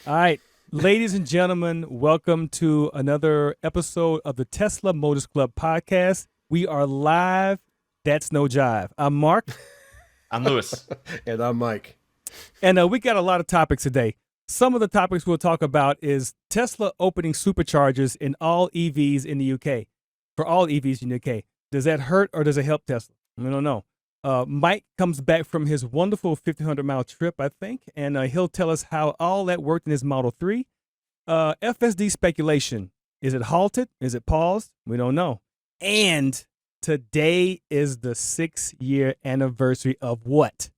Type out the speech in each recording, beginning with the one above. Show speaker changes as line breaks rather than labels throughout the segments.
All right, ladies and gentlemen, welcome to another episode of the Tesla Motors Club podcast. We are live. That's no jive. I'm Mark.
I'm Lewis.
And I'm Mike.
And we got a lot of topics today. Some of the topics we'll talk about is Tesla opening superchargers in all EVs in the UK. For all EVs in the UK. Does that hurt or does it help Tesla? We don't know. Mike comes back from his wonderful 1,500-mile trip, I think, and he'll tell us how all that worked in his Model 3. FSD speculation. Is it halted? Is it paused? We don't know. And today is the 6-year anniversary of what?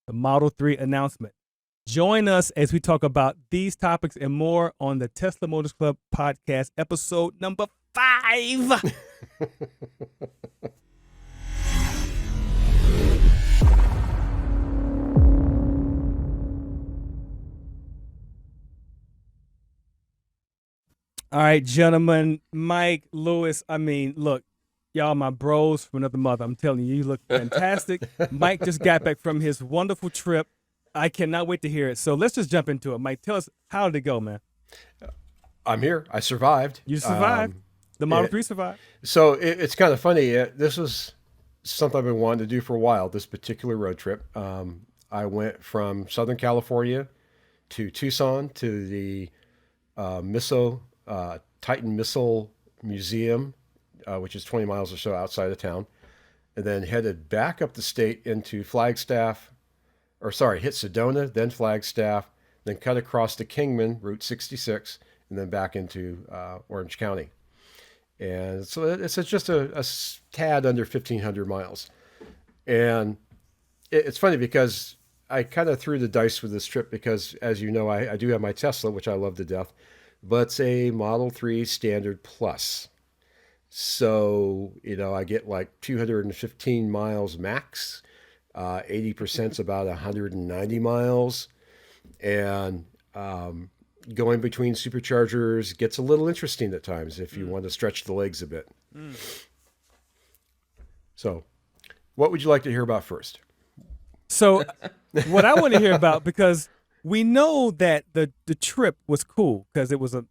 The Model 3 announcement. Join us as we talk about these topics and more on the Tesla Motors Club podcast, episode number 5. All right, gentlemen, Mike, Lewis, look, y'all my bros from another mother. I'm telling you, you look fantastic. Mike just got back from his wonderful trip. I cannot wait to hear it. So let's just jump into it. Mike, tell us, how did it go, man?
I'm here. I survived.
You survived. The Model 3 survived.
So it's kind of funny. This was something I've been wanting to do for a while, this particular road trip. I went from Southern California to Tucson to the Titan Missile Museum, which is 20 miles or so outside of town, and then headed back up the state into hit Sedona, then Flagstaff, then cut across to Kingman, Route 66, and then back into Orange County. And so it's just a tad under 1,500 miles. And it's funny because I kind of threw the dice with this trip because, as you know, I do have my Tesla, which I love to death, but it's a Model 3 Standard Plus. So, I get like 215 miles max. 80% is about 190 miles. And going between superchargers gets a little interesting at times if you want to stretch the legs a bit. So, what would you like to hear about first?
So what I want to hear about, because we know that the trip was cool because it was a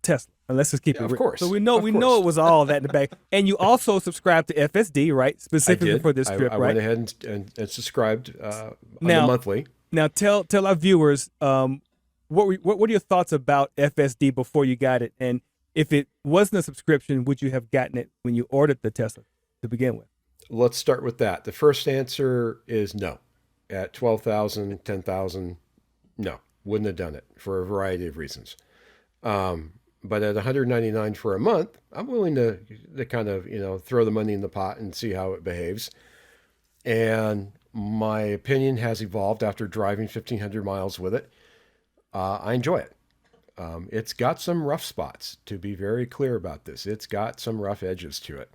Tesla. And let's just keep it real.
Of course.
So we know it was all that in the back. And you also subscribed to FSD, right? Specifically for this trip,
I
right?
went ahead and subscribed on the monthly.
Now tell our viewers, what are your thoughts about FSD before you got it? And if it wasn't a subscription, would you have gotten it when you ordered the Tesla to begin with?
Let's start with that. The first answer is no. At 12,000, 10,000, no, wouldn't have done it for a variety of reasons. But at $199 for a month, I'm willing to kind of, throw the money in the pot and see how it behaves. And my opinion has evolved after driving 1,500 miles with it. I enjoy it. It's got some rough spots, to be very clear about this. It's got some rough edges to it.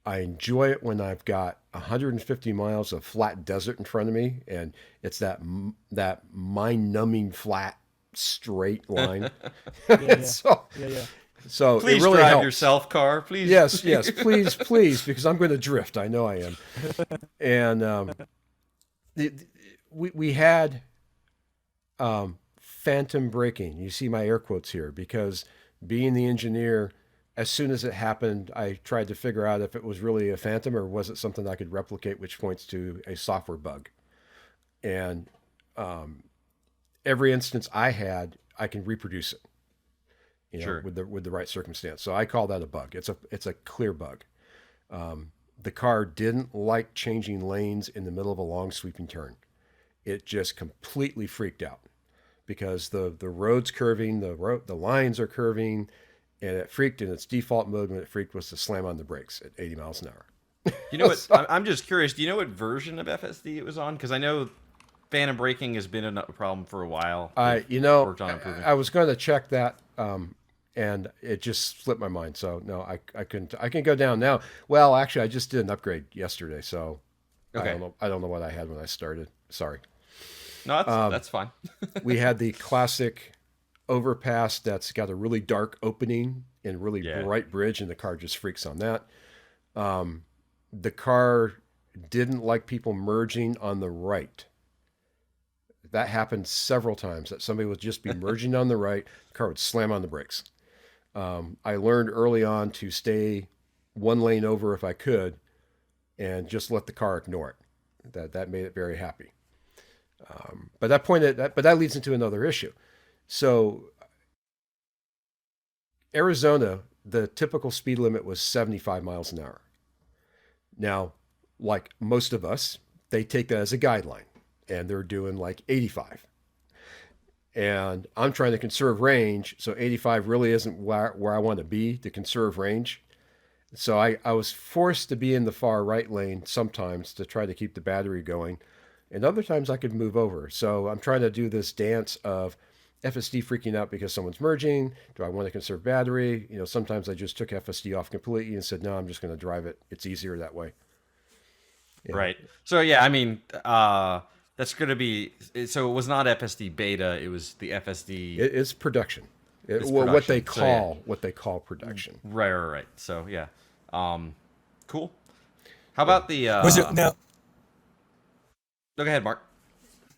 I enjoy it when I've got 150 miles of flat desert in front of me, and it's that mind-numbing flat straight line.
Yeah.
So
Please
it really
drive
helps.
yourself, car. Please.
Yes, please, because I'm going to drift. I know I am. And we had phantom braking. You see my air quotes here, because being the engineer, as soon as it happened, I tried to figure out if it was really a phantom or was it something I could replicate, which points to a software bug. And every instance I had, I can reproduce it,
Sure.
with the right circumstance. So I call that a bug. It's a clear bug. The car didn't like changing lanes in the middle of a long sweeping turn. It just completely freaked out because the road's curving, the lines are curving, and it freaked in its default mode. When it freaked was to slam on the brakes at 80 miles an hour.
You know what? I'm just curious. Do you know what version of FSD it was on? Because I know phantom braking has been a problem for a while. Worked on improving.
I was going to check that, and it just slipped my mind. So no, I couldn't. I can go down now. Well, actually, I just did an upgrade yesterday, so
Okay.
I don't know what I had when I started. Sorry.
No, that's fine.
We had the classic overpass that's got a really dark opening and really bright bridge, and the car just freaks on that. The car didn't like people merging on the right. that happened several times, that somebody would just be merging on the right, the car would slam on the brakes. I learned early on to stay one lane over if I could and just let the car ignore it. That made it very happy. But that leads into another issue. So Arizona, the typical speed limit was 75 miles an hour. Now, like most of us, they take that as a guideline, and they're doing like 85. And I'm trying to conserve range, so 85 really isn't where I want to be to conserve range. So I was forced to be in the far right lane sometimes to try to keep the battery going, and other times I could move over. So I'm trying to do this dance of FSD freaking out because someone's merging. Do I want to conserve battery? Sometimes I just took FSD off completely and said, no, I'm just going to drive it. It's easier that way.
Yeah. Right. So yeah, I mean, that's going to be. So it was not FSD Beta. It was the FSD.
It's production.
It's
production. What they call production.
Right. So yeah, cool. How about the?
Now,
go ahead, Mark.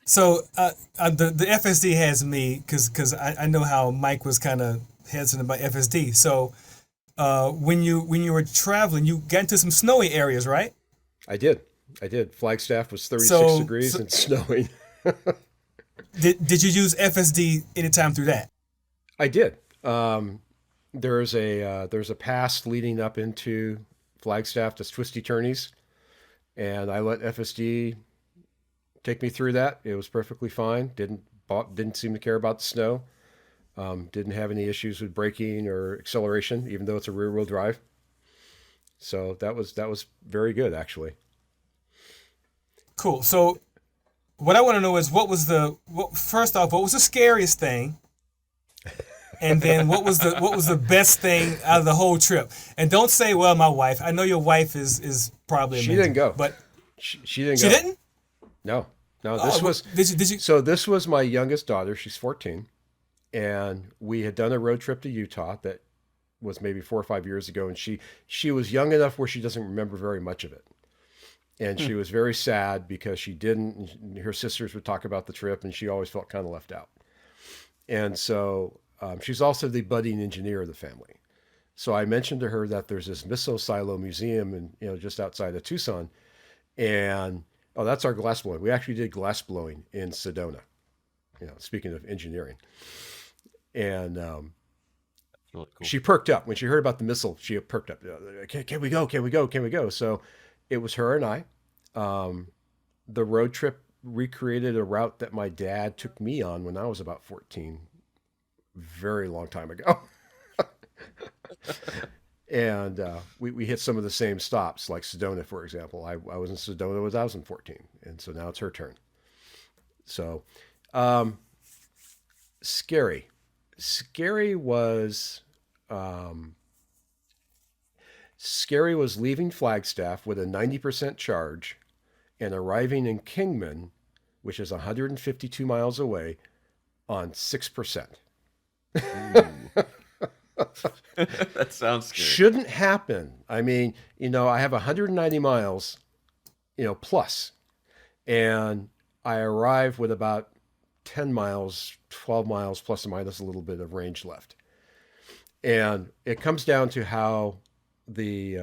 So the FSD has me because I know how Mike was kind of hesitant about FSD. So when you were traveling, you got into some snowy areas, right?
I did. Flagstaff was 36 degrees and snowing.
Did you use FSD anytime through that?
I did. There's a pass leading up into Flagstaff that's twisty turnies, and I let FSD take me through that. It was perfectly fine. Didn't seem to care about the snow. Didn't have any issues with braking or acceleration, even though it's a rear-wheel drive. So that was very good, actually.
Cool. So what I want to know is first off, what was the scariest thing? And then what was the best thing out of the whole trip? And don't say, well, my wife. I know your wife is probably amazing.
She didn't go.
But
she didn't
go. She didn't?
No. This was
did you?
So this was my youngest daughter. She's 14, and we had done a road trip to Utah that was maybe 4 or 5 years ago, and she was young enough where she doesn't remember very much of it, and she was very sad because she didn't. And her sisters would talk about the trip, and she always felt kind of left out. And so she's also the budding engineer of the family. So I mentioned to her that there's this missile silo museum, just outside of Tucson, and oh, that's our glass blowing. We actually did glass blowing in Sedona. Speaking of engineering, and
really cool.
She perked up when she heard about the missile. She perked up. Can we go? Can we go? Can we go? So it was her and I. The road trip recreated a route that my dad took me on when I was about 14, very long time ago. And we hit some of the same stops, like Sedona, for example. I was in Sedona when I was 14, and so now it's her turn. So, scary. Scary was leaving Flagstaff with a 90% charge and arriving in Kingman, which is 152 miles away, on 6%.
That sounds scary.
Shouldn't happen. I mean, I have 190 miles, plus, and I arrive with about 10 miles, 12 miles, plus or minus a little bit of range left. And it comes down to how the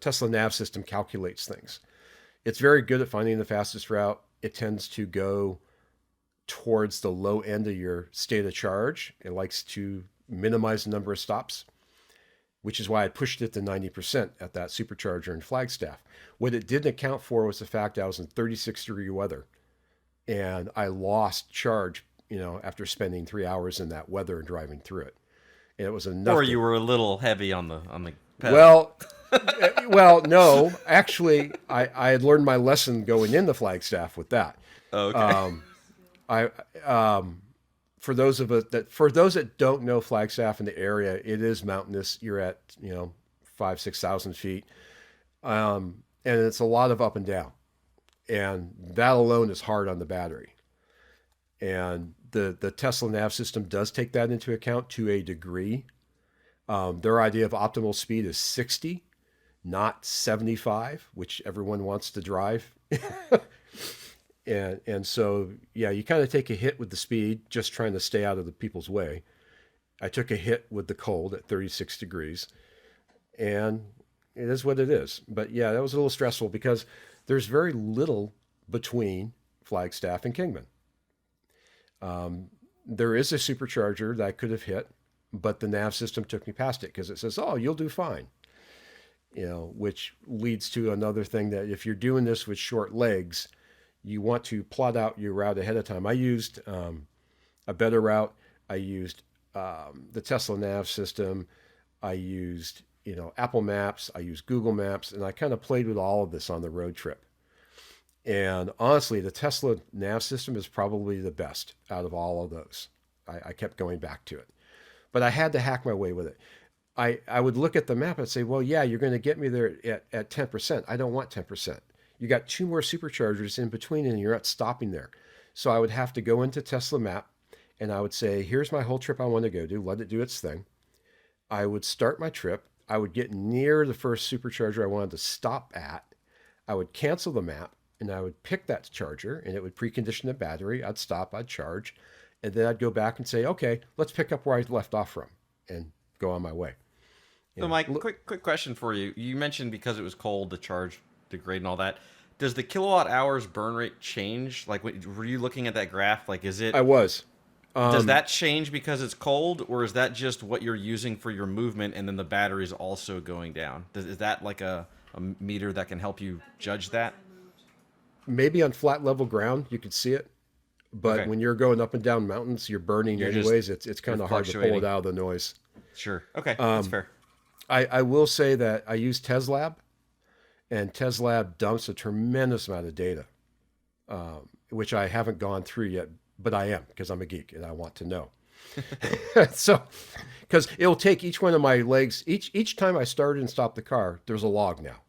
Tesla nav system calculates things. It's very good at finding the fastest route. It tends to go towards the low end of your state of charge. It likes to minimize the number of stops, which is why I pushed it to 90% at that supercharger in Flagstaff. What it didn't account for was the fact I was in 36-degree weather, and I lost charge, after spending 3 hours in that weather and driving through it. And it was enough.
Or you were a little heavy on the pedal.
Well, no, actually, I had learned my lesson going into Flagstaff with that.
Okay.
For those that don't know Flagstaff in the area, it is mountainous. You're at 5,000-6,000 feet, and it's a lot of up and down, and that alone is hard on the battery. And the Tesla nav system does take that into account to a degree. Their idea of optimal speed is 60, not 75, which everyone wants to drive. And so, yeah, you kind of take a hit with the speed, just trying to stay out of the people's way. I took a hit with the cold at 36 degrees, and it is what it is. But yeah, that was a little stressful because there's very little between Flagstaff and Kingman. There is a supercharger that I could have hit, but the nav system took me past it because it says, "Oh, you'll do fine." Which leads to another thing that if you're doing this with short legs, you want to plot out your route ahead of time. I used a better route. I used the Tesla nav system. I used, Apple Maps. I used Google Maps, and I kind of played with all of this on the road trip. And honestly, the Tesla nav system is probably the best out of all of those. I kept going back to it, but I had to hack my way with it. I would look at the map and say, well, yeah, you're going to get me there at 10%. I don't want 10%. You got 2 more superchargers in between and you're not stopping there. So I would have to go into Tesla map and I would say, here's my whole trip I want to go do. Let it do its thing. I would start my trip. I would get near the first supercharger I wanted to stop at. I would cancel the map and I would pick that charger and it would precondition the battery. I'd stop, I'd charge, and then I'd go back and say, okay, let's pick up where I left off from and go on my way.
So Mike, quick question for you. You mentioned because it was cold, the charge degrade and all that. Does the kilowatt hours burn rate change? Like, were you looking at that graph? Like, is it?
I was.
Does that change because it's cold, or is that just what you're using for your movement, and then the battery's also going down? Is that like a meter that can help you judge that?
Maybe on flat level ground you could see it, but when you're going up and down mountains, you're burning anyways. It's kind of hard to pull it out of the noise.
Sure. Okay, that's fair.
I will say that I use TesLab, and TesLab dumps a tremendous amount of data, which I haven't gone through yet, but I am because I'm a geek and I want to know. So, because it'll take each one of my legs, each time I started and stopped the car, there's a log now.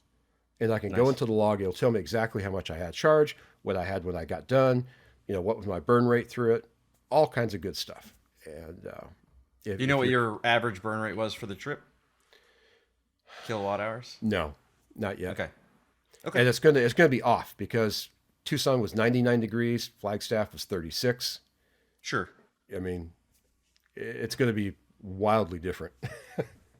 And I can go into the log. It'll tell me exactly how much I had charged, what I had when I got done, what was my burn rate through it, all kinds of good stuff. And
do you know what your average burn rate was for the trip? Kilowatt hours?
No, not yet.
Okay.
And it's gonna be off because Tucson was 99 degrees, Flagstaff was 36.
Sure.
I mean, it's gonna be wildly different.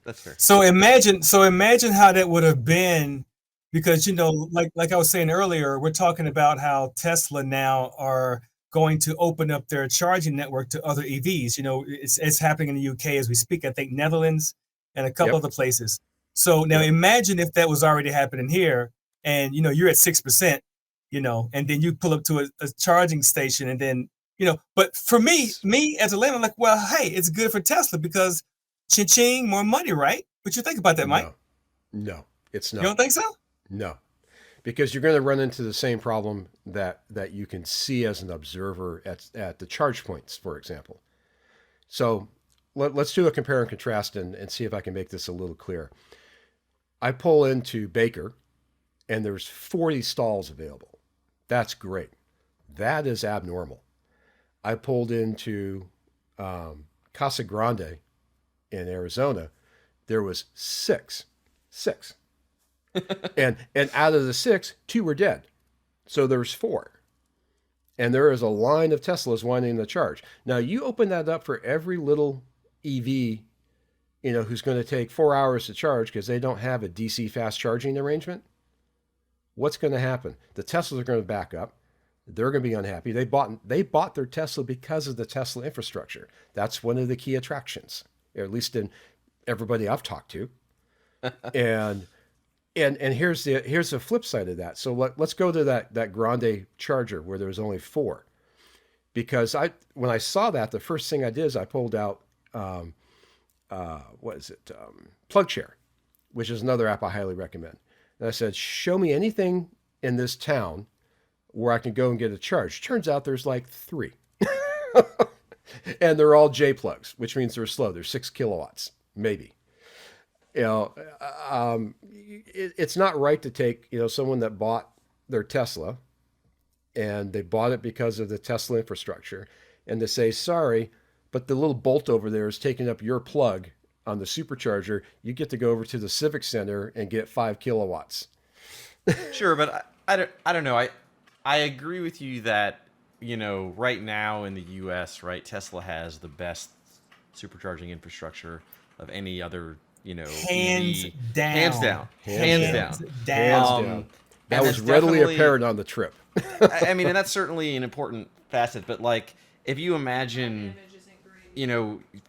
That's fair.
So imagine how that would have been, because like I was saying earlier, we're talking about how Tesla now are going to open up their charging network to other EVs. It's happening in the UK as we speak. I think Netherlands and a couple other places. So now imagine if that was already happening here, and you're at 6%, and then you pull up to a charging station, and then But for me as a layman, I'm like, well, hey, it's good for Tesla because ching, more money, right? What you think about that, Mike?
No, it's not.
You don't think so?
No, because you're going to run into the same problem that you can see as an observer at the charge points, for example. So let's do a compare and contrast and see if I can make this a little clear. I pull into Baker, and there's 40 stalls available. That's great. That is abnormal. I pulled into Casa Grande in Arizona. There was six. and out of the 6, 2 were dead. So there's 4. And there is a line of Teslas wanting to charge. Now, you open that up for every little EV, who's going to take 4 hours to charge because they don't have a DC fast charging arrangement. What's going to happen? The Teslas are going to back up. They're going to be unhappy. They bought their Tesla because of the Tesla infrastructure. That's one of the key attractions, or at least in everybody I've talked to. And here's the flip side of that. So let's go to that Grande charger where there was only 4, because when I saw that, the first thing I did is I pulled out PlugShare, which is another app I highly recommend. And I said, show me anything in this town where I can go and get a charge. Turns out there's like 3. And they're all J plugs, which means they're slow. They're 6 kilowatts, maybe. It's not right to take, someone that bought their Tesla and they bought it because of the Tesla infrastructure and to say, sorry, but the little bolt over there is taking up your plug on the supercharger. You get to go over to the Civic Center and get 5 kilowatts.
Sure, but I don't know. I agree with you that, right now in the US, right, Tesla has the best supercharging infrastructure of any other,
Hands
EV, hands
down.
down,
Hands
hands
down.
down.
Hands
Down.
down. That
And
was
that's
readily
definitely,
apparent on the trip.
I mean, and that's certainly an important facet, but like, if you imagine,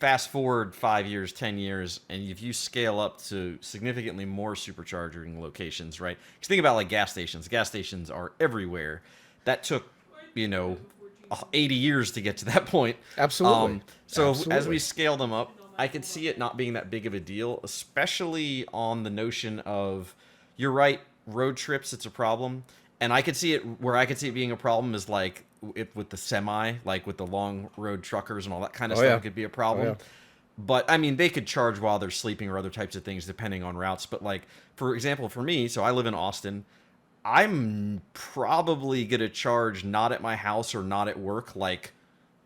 fast forward 5 years, 10 years, and if you scale up to significantly more supercharging locations, right? Because think about like gas stations are everywhere. That took, you know, 80 years to get to that point.
Absolutely.
So as
Absolutely.
we scale them up, I could see it not being that big of a deal, especially on the notion of, you're right, road trips, it's a problem. And I could see it where I could see it being a problem is like with the semi, like with the long road truckers and all that kind of
Oh,
stuff,
yeah.
it could be a
Oh,
problem.
yeah.
But I mean, they could charge while they're sleeping or other types of things depending on routes. But like, for example, for me, so I live in Austin. I'm probably gonna charge not at my house or not at work, like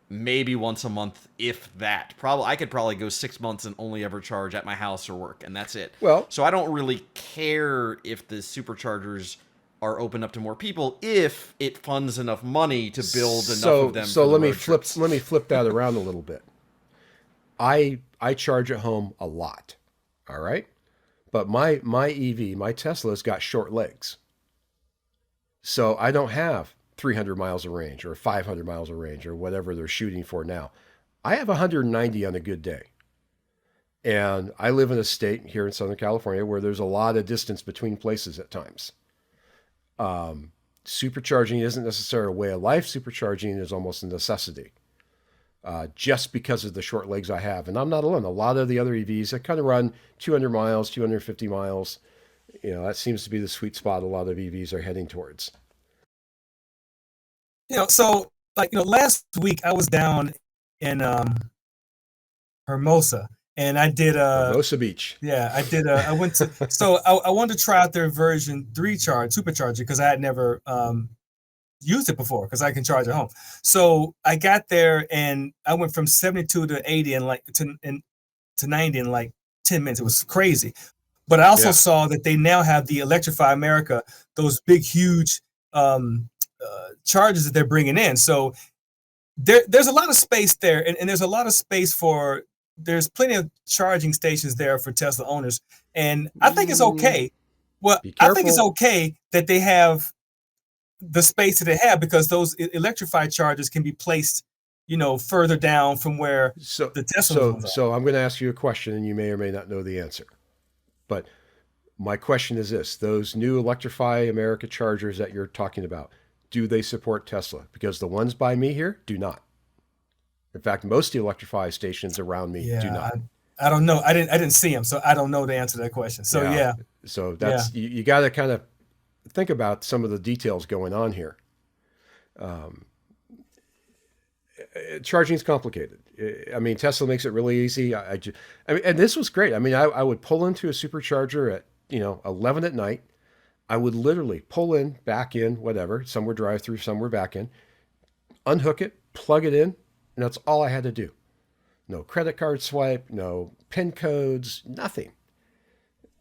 maybe once a month, if that. Probably I could probably go 6 months and only ever charge at my house or work, and that's it.
Well-
so I don't really care if the superchargers are open up to more people if it funds enough money to build enough of them.
So
for the
let me
road
flip
trips.
let me flip that around a little bit. I charge at home a lot. All right? But my EV, my Tesla's got short legs. So I don't have 300 miles of range or 500 miles of range or whatever they're shooting for now. I have 190 on a good day. And I live in a state here in Southern California where there's a lot of distance between places at times. Supercharging isn't necessarily a way of life. Supercharging is almost a necessity, just because of the short legs I have. And I'm not alone. A lot of the other EVs that kind of run 200 miles, 250 miles. That seems to be the sweet spot a lot of EVs are heading towards.
So last week I was down in Hermosa, and I did
Hermosa Beach.
yeah, I did I went to so I wanted to try out their version 3 supercharger because I had never used it before because I can charge at home. So I got there and I went from 72 to 80 and to 90 in like 10 minutes. It was crazy. But I also saw that they now have the Electrify America, those big, huge chargers that they're bringing in. So there's a lot of space there, and there's a lot of space there's plenty of charging stations there for Tesla owners. And I think it's okay. Well, I think it's okay that they have the space that they have because those electrified chargers can be placed, further down from where the Tesla ones are.
So I'm going to ask you a question, and you may or may not know the answer. But my question is this: those new Electrify America chargers that you're talking about, do they support Tesla? Because the ones by me here do not. In fact, most of the Electrify stations around me do not.
I don't know. I didn't see them, so I don't know the answer to that question. So yeah.
So that's you got to kind of think about some of the details going on here. Charging is complicated. I mean, Tesla makes it really easy. I mean, and this was great. I mean, I would pull into a supercharger at 11 at night. I would literally pull in, back in, whatever. Some were drive through, some were back in. Unhook it, plug it in, and that's all I had to do. No credit card swipe, no PIN codes, nothing.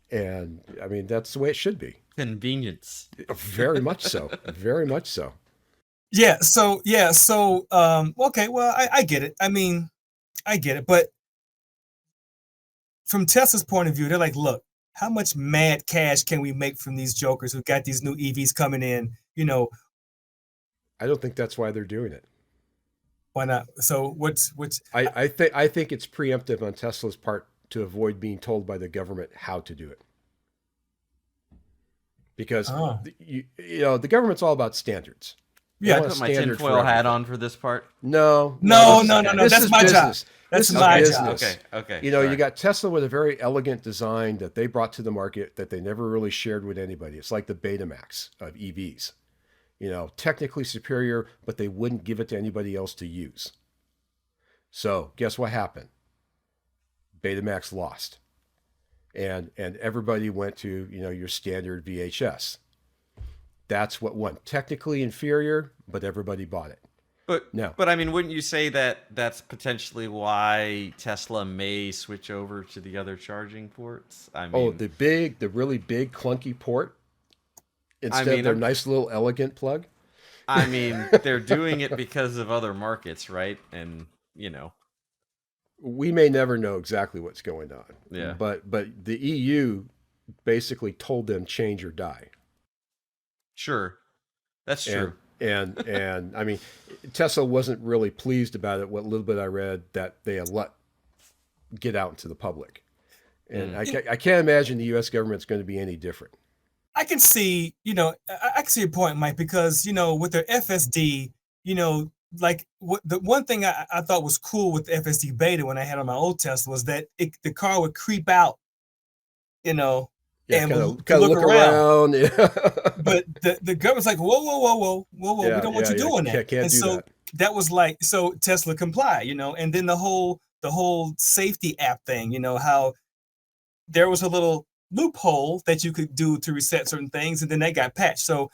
And I mean, that's the way it should be.
Convenience.
Very much so. Very much so.
Yeah. So okay. Well, I get it. I mean, I get it. But from Tesla's point of view, they're like, look, how much mad cash can we make from these jokers who got these new EVs coming in?
I don't think that's why they're doing it.
Why not? So what's
I think it's preemptive on Tesla's part to avoid being told by the government how to do it. Because the government's all about standards.
Yeah, I put my tinfoil hat on for this part.
No.
This
That's
is
my
business.
job. That's
This is
my
business.
job.
Okay.
You got Tesla with a very elegant design that they brought to the market that they never really shared with anybody. It's like the Betamax of EVs. Technically superior, but they wouldn't give it to anybody else to use. So guess what happened? Betamax lost. And everybody went to, your standard VHS. That's what won. Technically inferior, but everybody bought it.
But I mean, wouldn't you say that that's potentially why Tesla may switch over to the other charging ports? I mean,
the really big clunky port instead of their nice little elegant plug.
I mean, they're doing it because of other markets, right? And
We may never know exactly what's going on.
Yeah.
But the EU basically told them change or die.
Sure, that's true.
And I mean, Tesla wasn't really pleased about it. What little bit I read that they had let get out into the public, and I can't imagine the U.S. government's going to be any different.
I can see, I can see your point, Mike, because with their FSD, like the one thing I thought was cool with the FSD Beta when I had on my old Tesla was that the car would creep out,
Yeah,
and
kind
would
of look around. Yeah.
But the government's like, whoa,
Yeah,
we don't want you doing that.
Can't
And
do
so
that.
was like, so Tesla comply, and then the whole safety app thing, how there was a little loophole that you could do to reset certain things, and then they got patched. So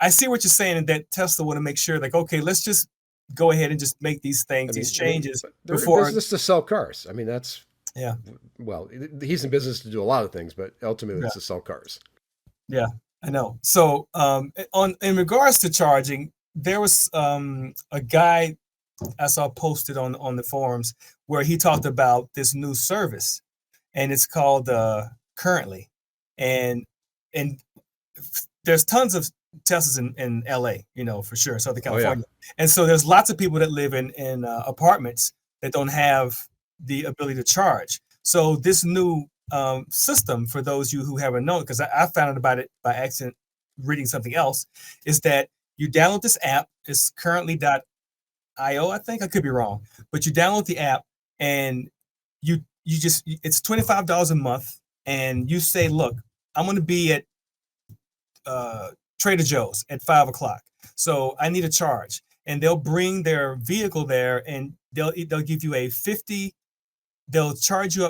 I see what you're saying, and that Tesla want to make sure, like, okay, let's just go ahead and just make these things, these changes
they're
before.
in business to sell cars. I mean, that's
Yeah.
Well, he's in business to do a lot of things, but ultimately it's to sell cars.
Yeah, I know. So in regards to charging, there was a guy I saw posted on the forums where he talked about this new service, and it's called Currently, and there's tons of Teslas in LA, for sure, Southern California. And so there's lots of people that live in apartments that don't have the ability to charge. So this new system, for those of you who haven't known, because I found out about it by accident reading something else, is that you download this app. It's currently.io, I think. I could be wrong, but you download the app and you just, it's $25 a month, and you say, look, I'm going to be at Trader Joe's at 5 o'clock, so I need a charge, and they'll bring their vehicle there, and they'll give you they'll charge you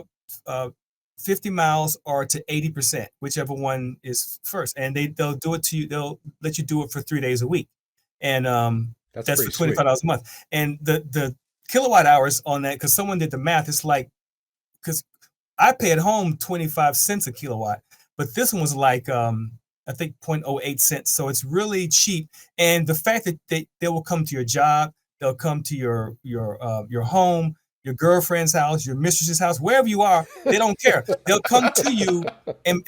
up 50 miles or to 80%, whichever one is first, and they'll do it to you. They'll let you do it for 3 days a week, and that's for $25 a month. And the kilowatt hours on that, because someone did the math, it's like, because I pay at home 25 cents a kilowatt, but this one was like I think 0.08 cents. So it's really cheap. And the fact that they will come to your job, they'll come to your home, your girlfriend's house, your mistress's house, wherever you are, they don't care. They'll come to you and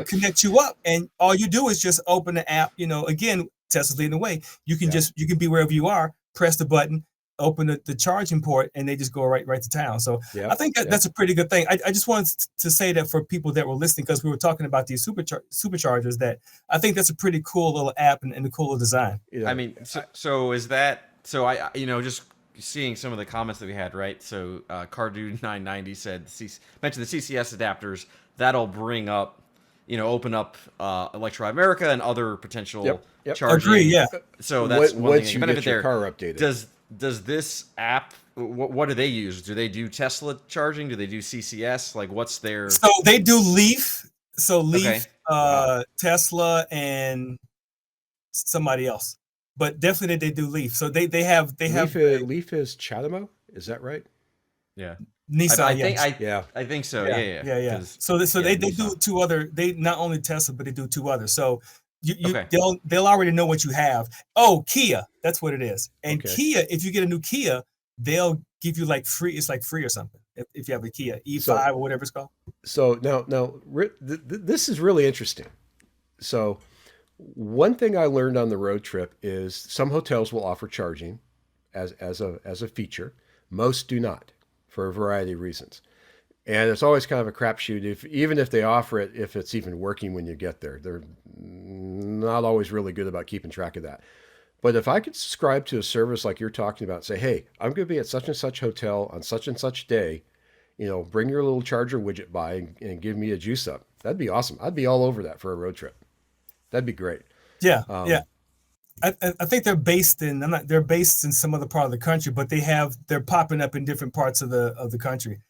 connect you up. And all you do is just open the app. Again, Tesla's leading the way. You can you can be wherever you are, press the button, open the charging port, and they just go right to town. So I think that's a pretty good thing. I just wanted to say that for people that were listening, because we were talking about these superchargers, that I think that's a pretty cool little app and a cool little design.
I mean, so is that, so I just seeing some of the comments that we had, right? So Cardude 990 said, mentioned the CCS adapters, that'll bring up, open up Electro America and other potential charging.
Agree, yeah.
So that's one thing.
You get your car updated.
Does this app, what do they use? Do they do Tesla charging? Do they do CCS? Like, what's their...
So they do Leaf. So Leaf, Tesla, and somebody else. But definitely they do Leaf. So they have
Leaf is Chatamo, is that right?
Yeah.
Nissan,
I think so.
Yeah. So they do two other. They not only Tesla, but they do two others. So they'll already know what you have. Oh, Kia, that's what it is. And Kia, if you get a new Kia, they'll give you like free. It's like free or something if you have a Kia E5 or whatever it's called.
So now this is really interesting. So one thing I learned on the road trip is some hotels will offer charging as a feature. Most do not, for a variety of reasons. And it's always kind of a crapshoot, even if they offer it, if it's even working when you get there. They're not always really good about keeping track of that. But if I could subscribe to a service like you're talking about, say, hey, I'm going to be at such and such hotel on such and such day, bring your little charger widget by and give me a juice up. That'd be awesome. I'd be all over that for a road trip. That'd be great.
Yeah. I think they're based in some other part of the country, but they're popping up in different parts of the country.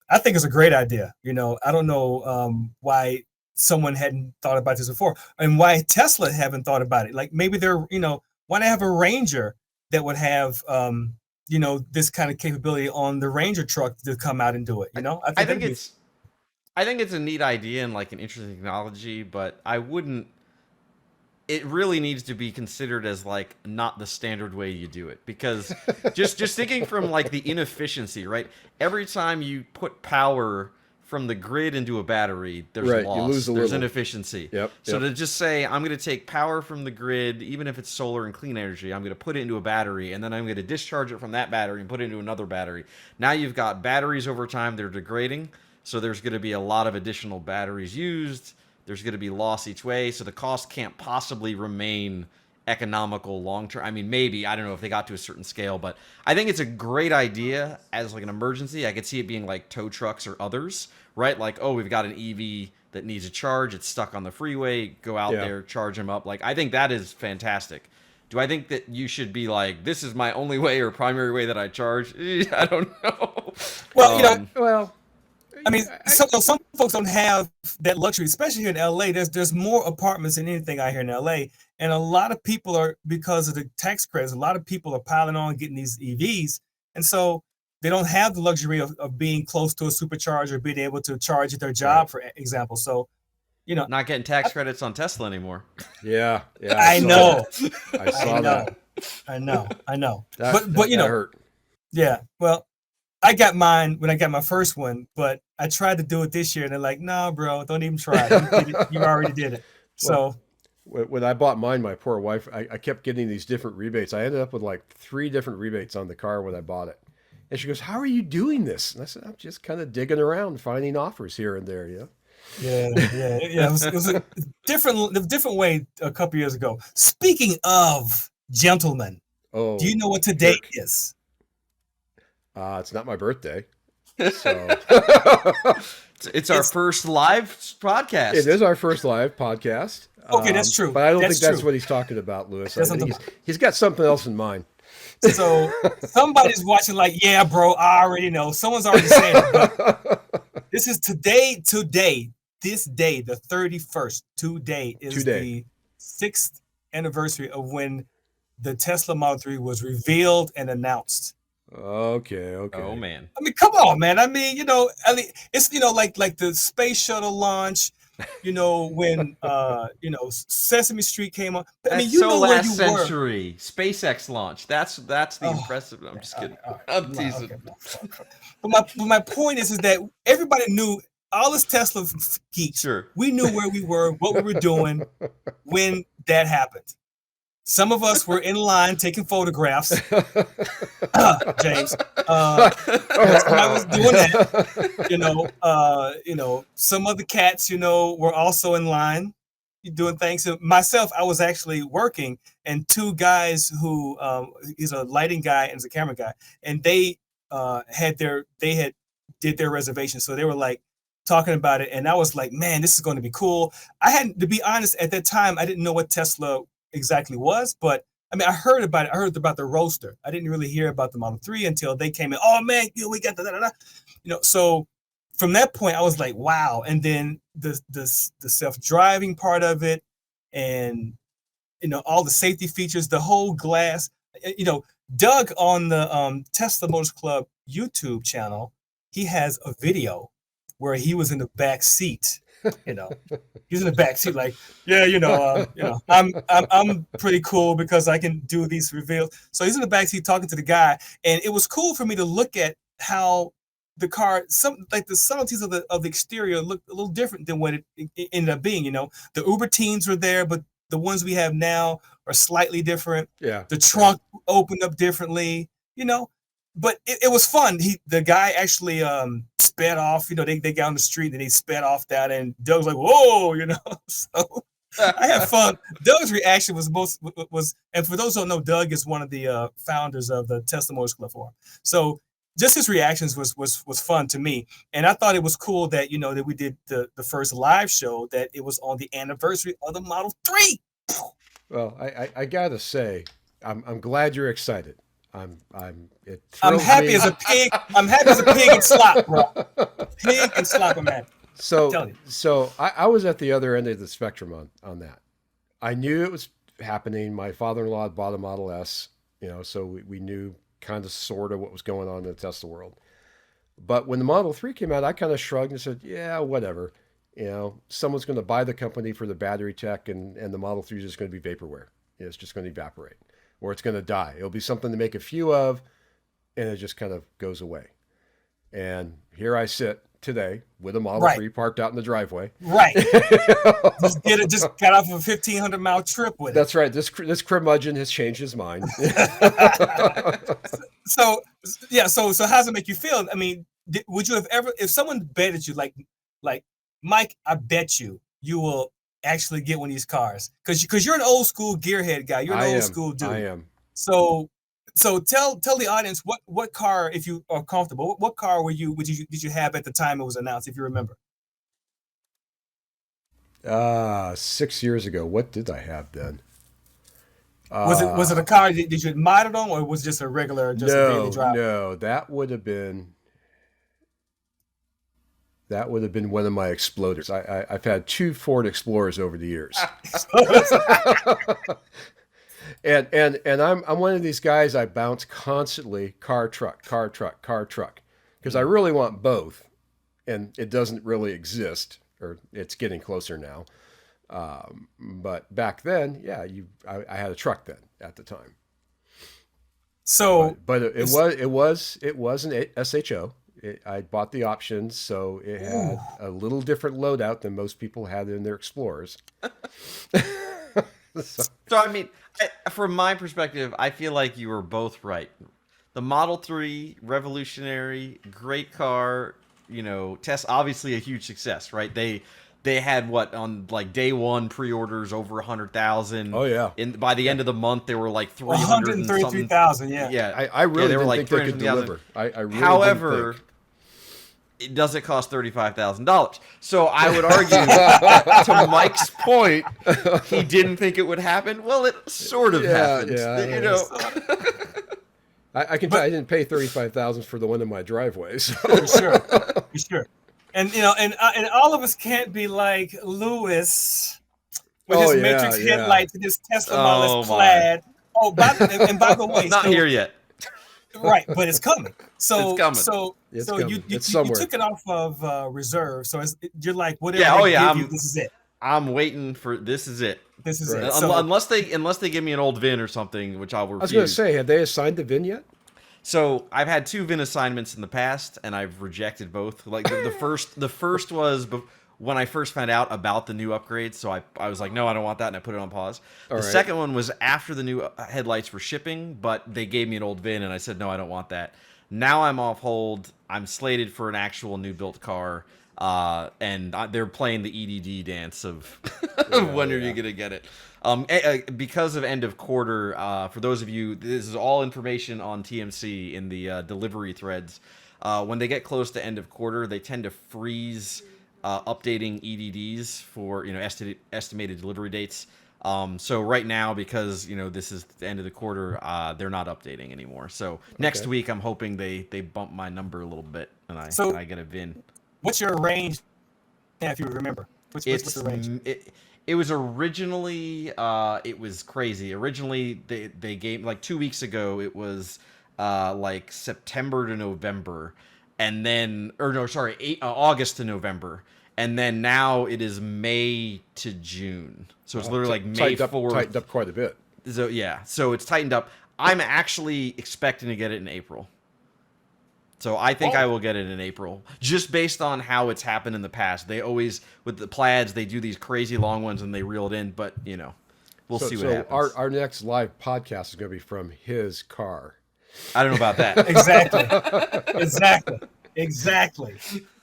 I think it's a great idea. I don't know why someone hadn't thought about this before, and why Tesla haven't thought about it. Like maybe they're, why not have a Ranger that would have, this kind of capability on the Ranger truck to come out and do it. I think
it's a neat idea and like an interesting technology, but I wouldn't it really needs to be considered as like not the standard way you do it, because just thinking from like the inefficiency, right? Every time you put power from the grid into a battery, there's
Right,
loss,
you lose a
there's
little.
inefficiency.
Yep,
So
yep.
to just say I'm going to take power from the grid, even if it's solar and clean energy, I'm going to put it into a battery, and then I'm going to discharge it from that battery and put it into another battery. Now you've got batteries over time, they're degrading, so there's going to be a lot of additional batteries used. There's going to be loss each way, so the cost can't possibly remain economical long term. I mean, maybe, I don't know if they got to a certain scale, but I think it's a great idea as like an emergency. I could see it being like tow trucks or others, right? Like, oh, we've got an EV that needs a charge, it's stuck on the freeway, go out there, charge them up. Like, I think that is fantastic. Do I think that you should be like, this is my only way or primary way that I charge? I don't know.
Well,
Well,
I mean, some folks don't have that luxury, especially here in LA. There's more apartments than anything out here in LA, and a lot of people are, because of the tax credits, a lot of people are piling on getting these EVs, and so they don't have the luxury of being close to a supercharger, being able to charge at their job, for example. So,
Not getting tax credits on Tesla anymore.
yeah.
I know,
I saw that.
I know.
That
But
hurt.
yeah. Well, I got mine when I got my first one, but I tried to do it this year, and they're like, "No, bro, don't even try. You already did it." So
when I bought mine, my poor wife, I kept getting these different rebates. I ended up with like 3 different rebates on the car when I bought it. And she goes, "How are you doing this?" And I said, "I'm just kind of digging around, finding offers here and there,
yeah. It was a different way a couple years ago. Speaking of gentlemen,
Oh,
do you know what today is?
It's not my birthday. So
It's our first live podcast.
it is our first live podcast.
Okay, that's true.
But I don't think that's
true.
what he's talking about, Lewis.
That's
I think
something-
he's got something else in mind.
So somebody's watching like, yeah, bro, I already know. Someone's already saying it, but this is this day, the 31st, today is the 6th anniversary of when the Tesla Model 3 was revealed and announced.
Okay.
Oh man.
I mean, come on, man. I mean, it's like the space shuttle launch, when Sesame Street came on. I mean,
That's so
where
last
you
century. SpaceX launch. That's the impressive. I'm just kidding. I'm teasing.
Okay. But my point is that everybody knew, all us Tesla geeks.
Sure.
We knew where we were, what we were doing when that happened. Some of us were in line taking photographs. James, I was doing that. Some of the cats, were also in line doing things. So myself, I was actually working, and 2 guys who he's a lighting guy and he's a camera guy, and they did their reservation, so they were like talking about it, and I was like, man, this is going to be cool. I hadn't, to be honest, at that time, I didn't know what Tesla exactly was, but I mean, I heard about it. I heard about the Roadster. I didn't really hear about the Model 3 until they came in. Oh man, we got the. So from that point, I was like, wow. And then the self-driving part of it, and all the safety features, the whole glass. Doug on the Tesla Motors Club YouTube channel, he has a video where he was in the back seat. He's in the back seat, like, I'm pretty cool because I can do these reveals. So he's in the back seat talking to the guy, and it was cool for me to look at how the car, the subtleties of the exterior looked a little different than what it ended up being. The Uber teens were there, but the ones we have now are slightly different.
Yeah.
The trunk opened up differently. But it was fun. The guy actually sped off. They got on the street and they sped off that, and Doug was like, "Whoa!" So I had fun. Doug's reaction was and for those who don't know, Doug is one of the founders of the Tesla Motors Club Forum. So just his reactions was fun to me, and I thought it was cool that that we did the first live show, that it was on the anniversary of the Model 3.
Well, I gotta say, I'm glad you're excited. I'm
happy as a pig. I'm happy as a pig and slop, bro. Pig and slop, man.
So I was at the other end of the spectrum on that. I knew it was happening. My father-in-law bought a Model S, so we knew kind of sort of what was going on in the Tesla world. But when the Model 3 came out, I kind of shrugged and said, yeah, whatever. someone's going to buy the company for the battery tech, and the Model 3 is just going to be vaporware. It's just going to evaporate, or it's going to die. It'll be something to make a few of, and it just kind of goes away. And here I sit today with a Model 3 parked out in the driveway.
Right. just got off a 1,500-mile trip with it.
That's right. This curmudgeon has changed his mind.
So how does it make you feel? I mean, would you have ever, if someone betted you, like Mike, I bet you will actually get one of these cars, because you're an old school gearhead guy. You're an old school dude.
I am.
So tell the audience what car, if you are comfortable, what car did you have at the time it was announced, if you remember?
6 years ago. What did I have then?
Was it a car did you mod it on, or was it just a regular, a daily drive?
No, that would have been one of my Exploders. I've had 2 Ford Explorers over the years. And I'm one of these guys, I bounce constantly, car, truck, because I really want both, and it doesn't really exist, or it's getting closer now. But back then, I had a truck then at the time.
So,
but it was an SHO. I bought the options, so it had a little different loadout than most people had in their Explorers.
So I mean, from my perspective, I feel like you were both right. The Model 3, revolutionary, great car. Tesla, obviously a huge success, right? They had on like day one pre-orders over 100,000.
Oh yeah.
By the end of the month, they were like
133,000. Yeah.
Yeah.
I really
they were
didn't
like
think they could deliver. I really
However,
didn't think.
It doesn't cost $35,000. So I would argue, to Mike's point, he didn't think it would happen. Well, it sort of happened.
Yeah. I can tell I didn't pay $35,000 for the one in my driveway. So.
For sure. And and all of us can't be like Lewis with his Matrix headlights and his Tesla Model S Plaid. Oh, by the way,
not here yet.
Right, but it's coming. So
it's coming.
So you took it off of reserve. So you're like, whatever. This is it.
I'm waiting for this. Is it?
This is it.
Unless they give me an old VIN or something, which I'll refuse.
I was going to say, have they assigned the VIN yet?
So I've had 2 VIN assignments in the past, and I've rejected both. Like the first was when I first found out about the new upgrades. So I was like, no, I don't want that, and I put it on pause. The second one was after the new headlights were shipping, but they gave me an old VIN, and I said, no, I don't want that. Now I'm off hold. I'm slated for an actual new built car, and they're playing the EDD dance of when are you gonna get it? Because of end of quarter, for those of you, this is all information on TMC in the delivery threads. When they get close to end of quarter, they tend to freeze updating EDDs for estimated delivery dates. So right now, because this is the end of the quarter, they're not updating anymore. So next week, I'm hoping they bump my number a little bit, and I get a VIN.
What's your range? Yeah, if you remember, what's the range?
It was originally, it was crazy. Originally, they gave, like 2 weeks ago, it was like September to November, and then, August to November. And then now it is May to June. So it's literally like May 4th.
Tightened up quite a bit.
So yeah, so it's tightened up. I'm actually expecting to get it in April. So I think I will get it in April, just based on how it's happened in the past. They always, with the Plaids, they do these crazy long ones and they reel it in, but we'll see what happens.
Our next live podcast is going to be from his car.
I don't know about that.
Exactly.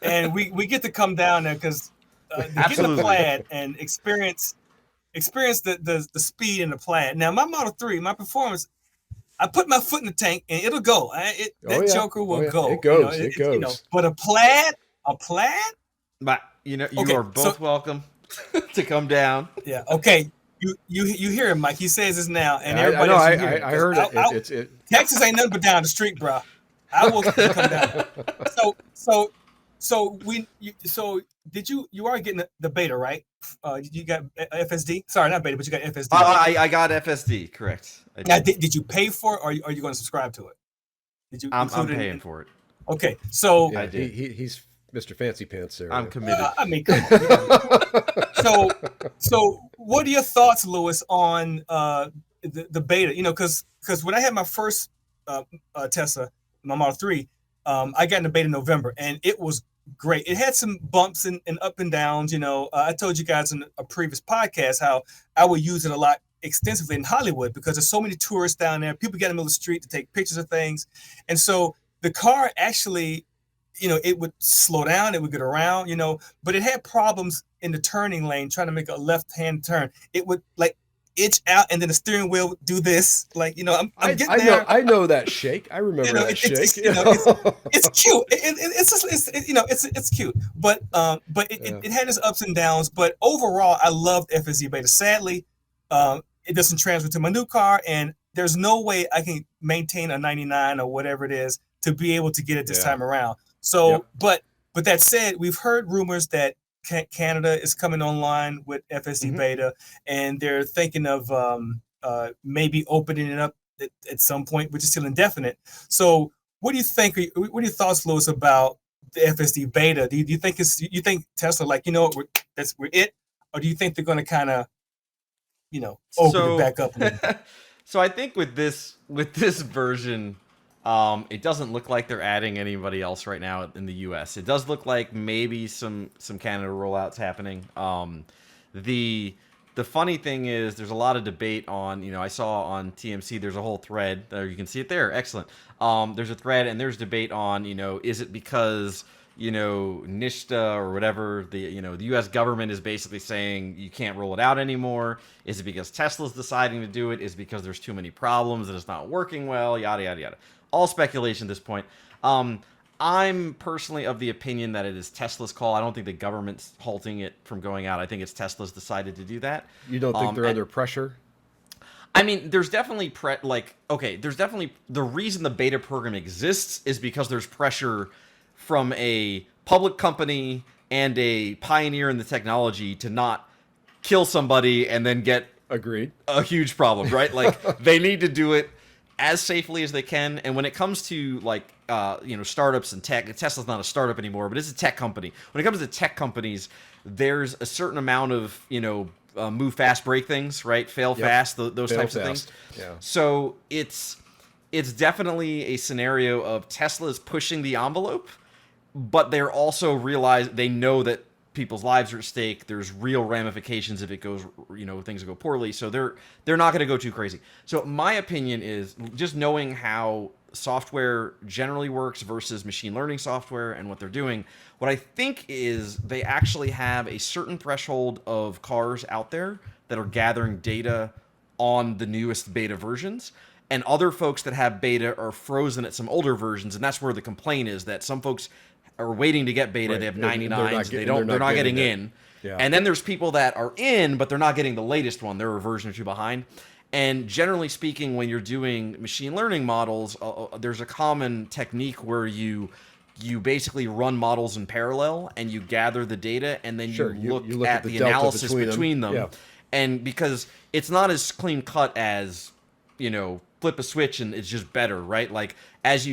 And we get to come down there because get the Plaid and experience the speed in the Plaid. Now my Model 3, my performance, I put my foot in the tank and it'll go. Joker will go.
It goes. It goes.
But a Plaid.
But you are both welcome to come down.
Yeah. Okay. You hear him, Mike. He says this now, and everybody
I heard it.
Texas ain't nothing but down the street, bro. I will come down. So did you are getting the beta, right? You got FSD? Sorry, not beta, but you got FSD.
I got FSD, correct.
Now, did you pay for it, or are you going to subscribe to it? Did you?
I'm paying for it.
Okay, so
yeah, he's Mr. Fancy Pants there.
I'm committed.
I mean, come on. So what are your thoughts, Lewis, on the beta? You know, because when I had my first Tesla, my Model 3, I got in the beta in November, and it was great. It had some bumps and up and downs. You know, I told you guys in a previous podcast how I would use it a lot extensively in Hollywood because there's so many tourists down there. People get in the middle of the street to take pictures of things, and so the car actually, you know, it would slow down, it would get around, you know, but it had problems in the turning lane trying to make a left-hand turn. It would like itch out, and then the steering wheel would do this, like, you know, I'm getting there.
I know that shake. I remember
You know,
that shake.
you know, it's cute. You know, it's cute, but it had its ups and downs. But overall, I loved FSD Beta. Sadly, it doesn't transfer to my new car, and there's no way I can maintain a 99 or whatever it is to be able to get it this time around. So, but that said, we've heard rumors that Canada is coming online with FSD Beta, and they're thinking of maybe opening it up at some point, which is still indefinite. So, what do you think? What are your thoughts, Louis, about the FSD Beta? Do you think you think Tesla, like, you know, we're it, or do you think they're going to kind of, you know, open it back up?
So I think with this version, it doesn't look like they're adding anybody else right now in the U.S. It does look like maybe some Canada rollouts happening. The funny thing is there's a lot of debate on, you know, I saw on TMC there's a whole thread there, you can see it there, excellent. There's a thread and there's debate on, you know, is it because, you know, NHTSA or whatever, the U.S. government is basically saying you can't roll it out anymore? Is it because Tesla's deciding to do it? Is it because there's too many problems and it's not working well? Yada, yada, yada. All speculation at this point. I'm personally of the opinion that it is Tesla's call. I don't think the government's halting it from going out. I think it's Tesla's decided to do that.
You don't think they're under pressure?
I mean, there's definitely there's definitely the reason the beta program exists is because there's pressure from a public company and a pioneer in the technology to not kill somebody and then get a huge problem, right? Like, they need to do it as safely as they can. And when it comes to, like, you know, startups and tech, Tesla's not a startup anymore, but it's a tech company. When it comes to tech companies, there's a certain amount of, you know, move fast, break things, right? Fail fast, those types of things.
Yeah.
So it's definitely a scenario of Tesla's pushing the envelope, but they're also they know that people's lives are at stake. There's real ramifications if it goes, you know, things go poorly. So they're not going to go too crazy. So my opinion is, just knowing how software generally works versus machine learning software and what they're doing, what I think is they actually have a certain threshold of cars out there that are gathering data on the newest beta versions, and other folks that have beta are frozen at some older versions. And that's where the complaint is, that some folks are waiting to get beta. Right. They have 99s. They're not getting in. Yeah. And then there's people that are in, but they're not getting the latest one. They're a version or two behind. And generally speaking, when you're doing machine learning models, there's a common technique where you basically run models in parallel and you gather the data, and then you look at the analysis between them. Yeah. And because it's not as clean cut as, you know, flip a switch and it's just better, right? Like, as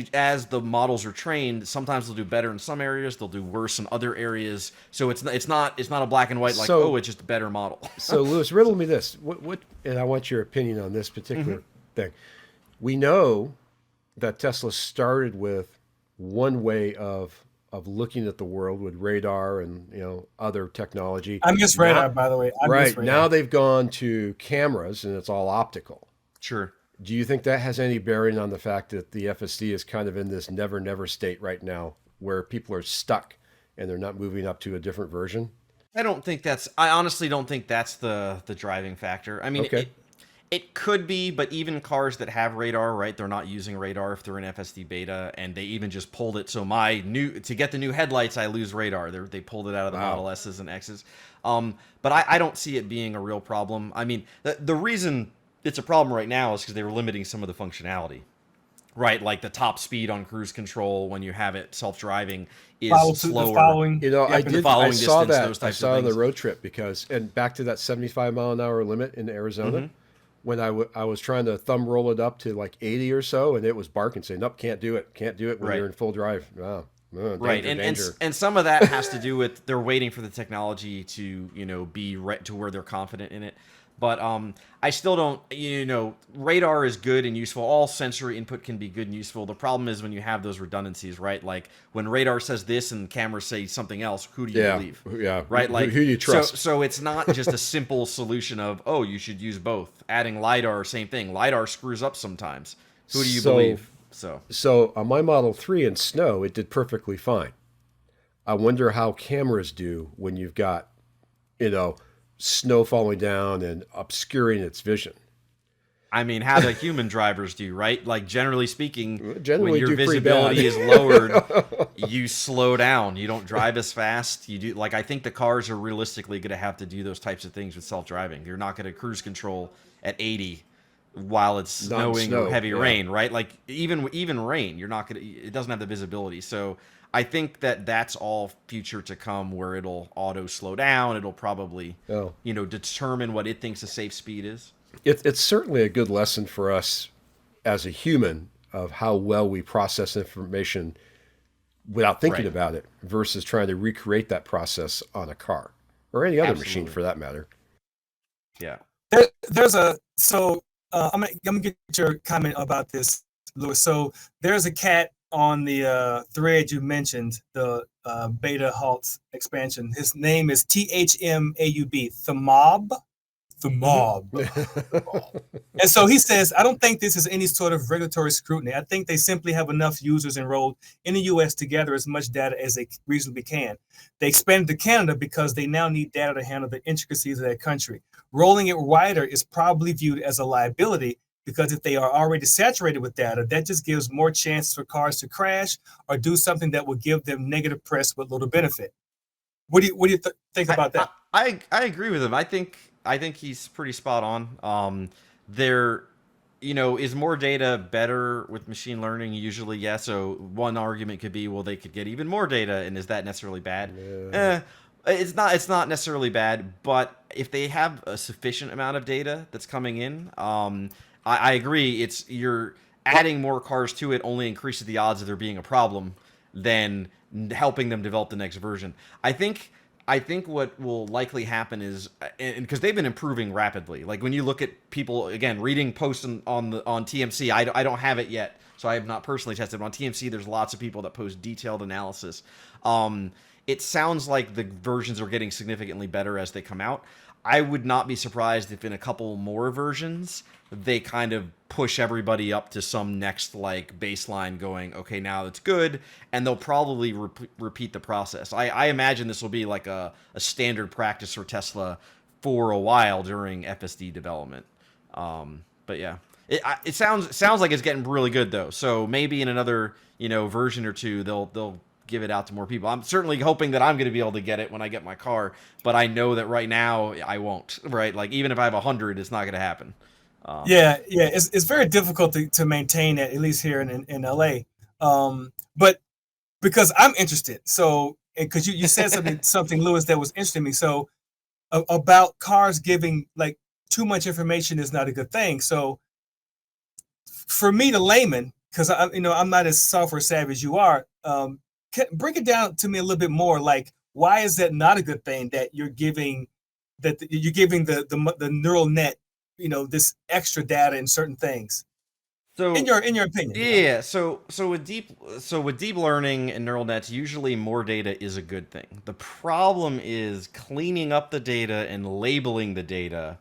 the models are trained, sometimes they'll do better in some areas, they'll do worse in other areas. So it's not a black and white, like, it's just a better model.
So Lewis, riddle me this. What and I want your opinion on this particular thing. We know that Tesla started with one way of looking at the world with radar and, you know, other technology.
I miss radar, by the way.
Right. Now they've gone to cameras and it's all optical.
Sure.
Do you think that has any bearing on the fact that the FSD is kind of in this never state right now, where people are stuck and they're not moving up to a different version?
I honestly don't think that's the driving factor. I mean, it could be, but even cars that have radar, right, they're not using radar if they're in FSD Beta, and they even just pulled it. So to get the new headlights, I lose radar. They pulled it out of the Model S's and X's. But I don't see it being a real problem. I mean, the reason it's a problem right now is because they were limiting some of the functionality, right? Like the top speed on cruise control when you have it self-driving is slower.
You know, I saw that. I saw on the road trip and back to that 75 mile an hour limit in Arizona, when I was trying to thumb roll it up to like 80 or so, and it was barking saying, nope, can't do it when you're in full drive. Wow.
Right,
Danger, danger.
and some of that has to do with they're waiting for the technology to be to where they're confident in it. But I still don't radar is good and useful. All sensory input can be good and useful. The problem is when you have those redundancies, right? Like when radar says this and cameras say something else, who do you believe?
Yeah,
Right, like
who do you trust?
So it's not just a simple solution of you should use both. Adding lidar, same thing. Lidar screws up sometimes. Who do you believe?
So on my Model 3 in snow, it did perfectly fine. I wonder how cameras do when you've got, snow falling down and obscuring its vision.
I mean, how do human drivers do, right? Like generally speaking,
Generally
when your
do pretty
visibility
bad.
is lowered, you slow down. You don't drive as fast. You do I think the cars are realistically going to have to do those types of things with self-driving. You're not going to cruise control at 80 while it's
Not in
snowing
snow,
or heavy
yeah.
rain, right? Like even rain, you're not going to. It doesn't have the visibility. So I think that's all future to come, where it'll auto slow down. It'll probably
Oh.
determine what it thinks a safe speed is.
It's certainly a good lesson for us as a human of how well we process information without thinking
Right.
about it versus trying to recreate that process on a car or any other machine
Absolutely.
for that matter.
Yeah.
There's I'm gonna get your comment about this, Louis. So there's a cat on the thread you mentioned, the Beta Halts expansion. His name is THMAUB, the mob. And so he says, I don't think this is any sort of regulatory scrutiny. I think they simply have enough users enrolled in the US to gather as much data as they reasonably can. They expanded to Canada because they now need data to handle the intricacies of their country. Rolling it wider is probably viewed as a liability because if they are already saturated with data, that just gives more chances for cars to crash or do something that will give them negative press with little benefit. What do you think about that?
I agree with him. I think he's pretty spot on. There, is more data better with machine learning? Usually, yeah. So one argument could be, well, they could get even more data, and is that necessarily bad? It's not. It's not necessarily bad, but if they have a sufficient amount of data that's coming in, I agree. You're adding more cars to it only increases the odds of there being a problem than helping them develop the next version. I think what will likely happen is, and because they've been improving rapidly, like when you look at people again reading posts on TMC, I don't have it yet, so I have not personally tested. But on TMC, there's lots of people that post detailed analysis. It sounds like the versions are getting significantly better as they come out. I would not be surprised if in a couple more versions they kind of push everybody up to some next like baseline going, okay, now it's good, and they'll probably repeat the process. I imagine this will be like a standard practice for Tesla for a while during FSD development. But yeah, it sounds like it's getting really good though. So maybe in another version or two they'll give it out to more people. I'm certainly hoping that I'm going to be able to get it when I get my car, but I know that right now I won't. Right, like even if I have 100, it's not going to happen.
Yeah, it's very difficult to maintain that, at least here in LA. But because I'm interested, so because you said something, Lewis, that was interesting to me. So about cars giving like too much information is not a good thing. So for me, the layman, because I'm not as software savvy as you are, break it down to me a little bit more. Like, why is that not a good thing that you're giving the neural net this extra data in certain things?
So
in your opinion.
Yeah, so with deep learning and neural nets, usually more data is a good thing. The problem is cleaning up the data and labeling the data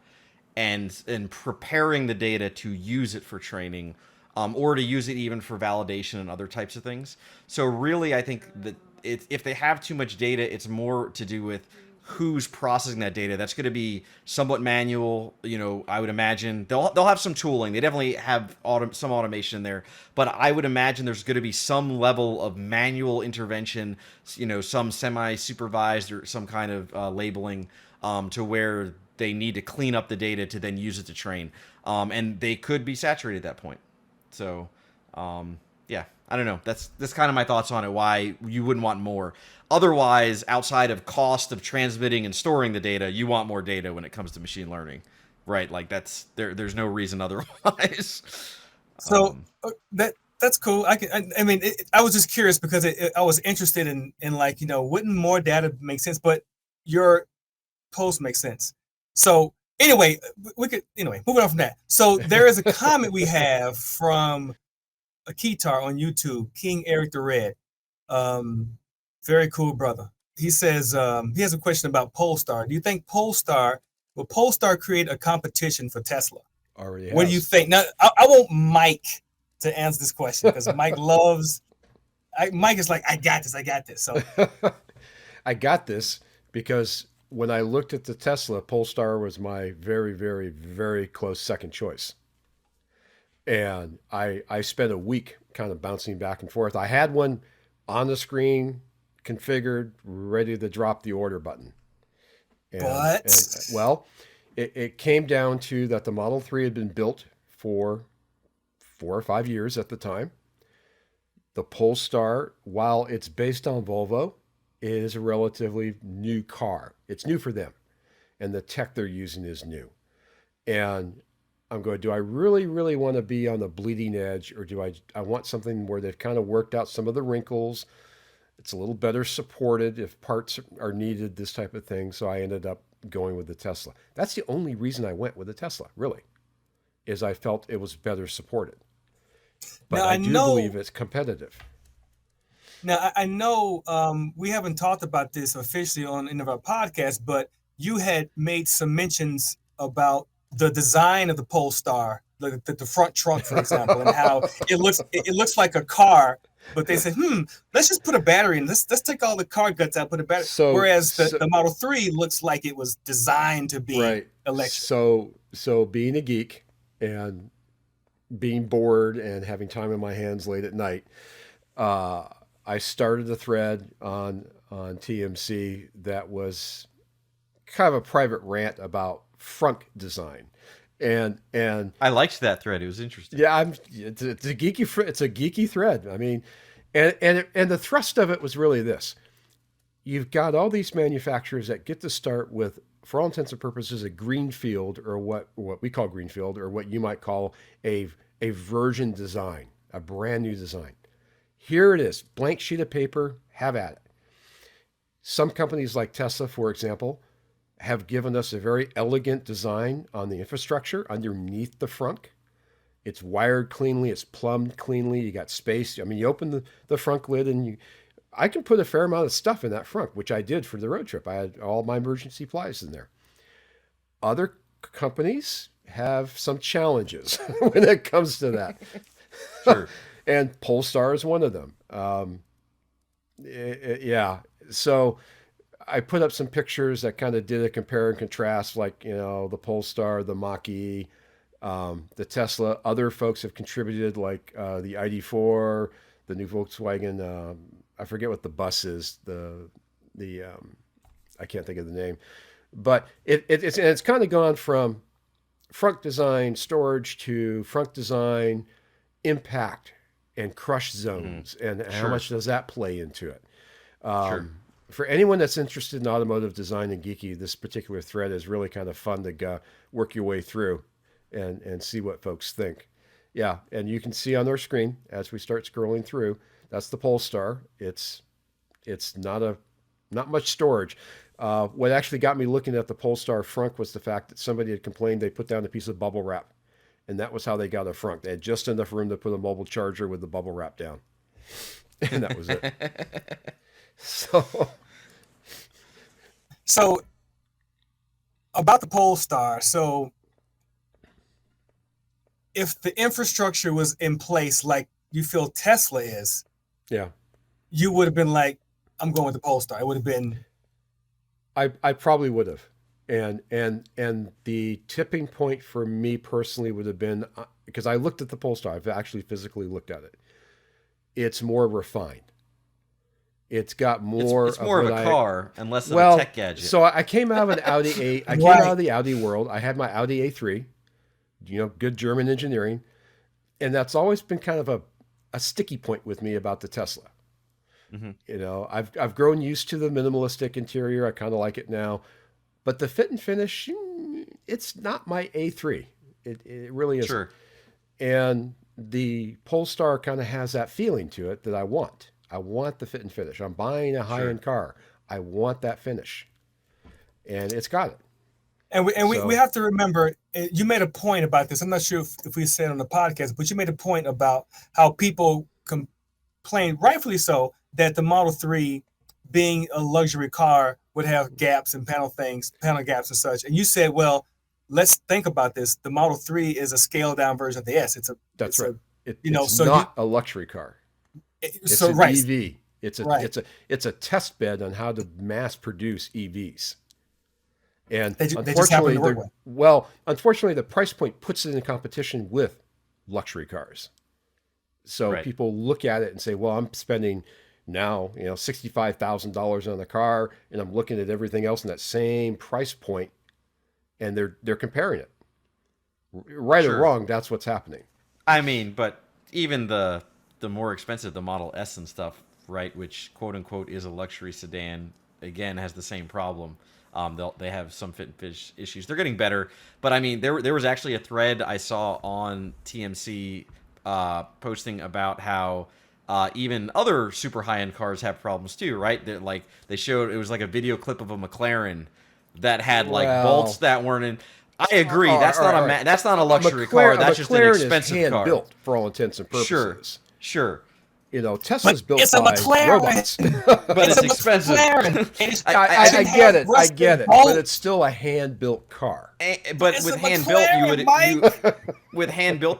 and preparing the data to use it for training, or to use it even for validation and other types of things. So really, I think that if they have too much data, it's more to do with who's processing that data. That's going to be somewhat manual. I would imagine they'll have some tooling. They definitely have some automation in there, but I would imagine there's going to be some level of manual intervention, some semi-supervised or some kind of labeling, to where they need to clean up the data to then use it to train. And they could be saturated at that point. So, yeah, I don't know. That's kind of my thoughts on it, why you wouldn't want more. Otherwise, outside of cost of transmitting and storing the data, you want more data when it comes to machine learning, right? Like there's no reason otherwise.
So that that's cool. I mean, I was just curious because I was interested in like, wouldn't more data make sense? But your post makes sense. So anyway, moving on from that. So there is a comment we have from a Keytar on YouTube, King Eric the Red. Very cool brother. He says he has a question about Polestar. Do you think will Polestar create a competition for Tesla?
Already
What
has.
do you think? Now, I want Mike to answer this question because Mike Mike is like, I got this. So
I got this because when I looked at the Tesla, Polestar was my very, very, very close second choice. And I spent a week kind of bouncing back and forth. I had one on the screen, configured, ready to drop the order button. Well, it came down to that the Model 3 had been built for 4 or 5 years at the time. The Polestar, while it's based on Volvo, is a relatively new car. It's new for them. And the tech they're using is new. And I'm going, do I really, really want to be on the bleeding edge, or do I want something where they've kind of worked out some of the wrinkles? It's a little better supported if parts are needed, this type of thing. So I ended up going with the Tesla. That's the only reason I went with the Tesla, really, is I felt it was better supported. But
now,
I do believe it's competitive.
Now, I know we haven't talked about this officially on any of our podcasts, but you had made some mentions about the design of the Polestar, the front trunk, for example, and how it looks like a car. But they said, let's just put a battery in. Let's take all the car guts out, put a battery. Whereas the Model 3 looks like it was designed to be electric.
So being a geek and being bored and having time in my hands late at night, I started a thread on TMC that was kind of a private rant about frunk design. And
I liked that thread. It was interesting.
Yeah, it's a geeky thread. I mean, and the thrust of it was really this: you've got all these manufacturers that get to start with, for all intents and purposes, a greenfield, or what we call greenfield, or what you might call a version design, a brand new design. Here it is, blank sheet of paper. Have at it. Some companies like Tesla, for example, have given us a very elegant design on the infrastructure underneath the frunk. It's wired cleanly, it's plumbed cleanly, you got space. I mean, you open the frunk lid and I can put a fair amount of stuff in that frunk, which I did for the road trip. I had all my emergency supplies in there. Other companies have some challenges when it comes to that.
Sure.
And Polestar is one of them. Yeah. So I put up some pictures that kind of did a compare and contrast, like, the Polestar, the Mach-E, the Tesla. Other folks have contributed, like the ID4, the new Volkswagen. I forget what the bus is. I can't think of the name, but it's kind of gone from front design storage to front design impact and crush zones, and how much does that play into it? For anyone that's interested in automotive design and geeky, this particular thread is really kind of fun to go work your way through and see what folks think. Yeah, and you can see on our screen as we start scrolling through, that's the Polestar. It's not much storage. What actually got me looking at the Polestar frunk was the fact that somebody had complained they put down a piece of bubble wrap, and that was how they got a frunk. They had just enough room to put a mobile charger with the bubble wrap down, and that was it.
So about the Polestar, so if the infrastructure was in place like you feel Tesla is, you would have been like, I'm going with the Polestar. It would have been.
I probably would have, and the tipping point for me personally would have been, because I looked at the Polestar. I've actually physically looked at it. It's more refined. It's got more.
It's more of a car and less of a tech gadget.
So I came out of an Audi A. I came out of the Audi world. I had my Audi A3, good German engineering, and that's always been kind of a sticky point with me about the Tesla. Mm-hmm. I've grown used to the minimalistic interior. I kind of like it now, but the fit and finish, it's not my A3. It really isn't.
Sure.
And the Polestar kind of has that feeling to it that I want. I want the fit and finish. I'm buying a high-end car. I want that finish, and it's got it.
And we have to remember, you made a point about this. I'm not sure if we said it on the podcast, but you made a point about how people complain, rightfully so, that the Model 3, being a luxury car, would have gaps and panel gaps and such. And you said, well, let's think about this. The Model 3 is a scaled down version of the S. It's not
a luxury car. It's
an
EV. It's a test bed on how to mass produce EVs. And unfortunately, the price point puts it in competition with luxury cars. So people look at it and say, well, I'm spending now, $65,000 on a car, and I'm looking at everything else in that same price point, and they're comparing it. Right or wrong, that's what's happening.
I mean, but even the more expensive, the Model S and stuff, right, which quote unquote is a luxury sedan, again has the same problem. They have some fit and finish issues. They're getting better, but I mean, there was actually a thread I saw on TMC posting about how even other super high end cars have problems too, right? They showed, it was like a video clip of a McLaren that had bolts that weren't in. I agree. That's not a luxury car. That's just an expensive car.
Built for all intents and purposes.
Sure.
Tesla's built by robots.
But it's expensive.
I get it. But it's still a hand-built car.
But with hand-built,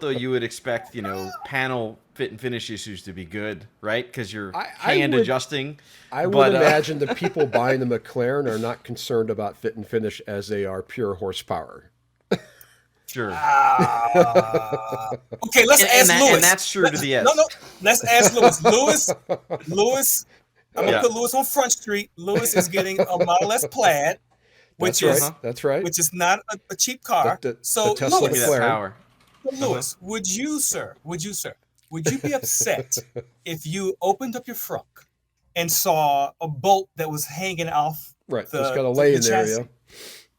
though, you would expect, panel fit and finish issues to be good, right? Because you're adjusting.
I would imagine the people buying the McLaren are not concerned about fit and finish as they are pure horsepower.
Sure.
Okay, let's ask Lewis.
And that's true to the S.
No. Let's ask Lewis. Lewis, I'm going to put Lewis on Front Street. Lewis is getting a Model S Plaid,
That's right.
Which is not a cheap car. So,
the Tesla
Lewis,
McLaren.
Lewis, would you be upset if you opened up your trunk and saw a bolt that was hanging off?
Right, it's got a lay in there, yeah.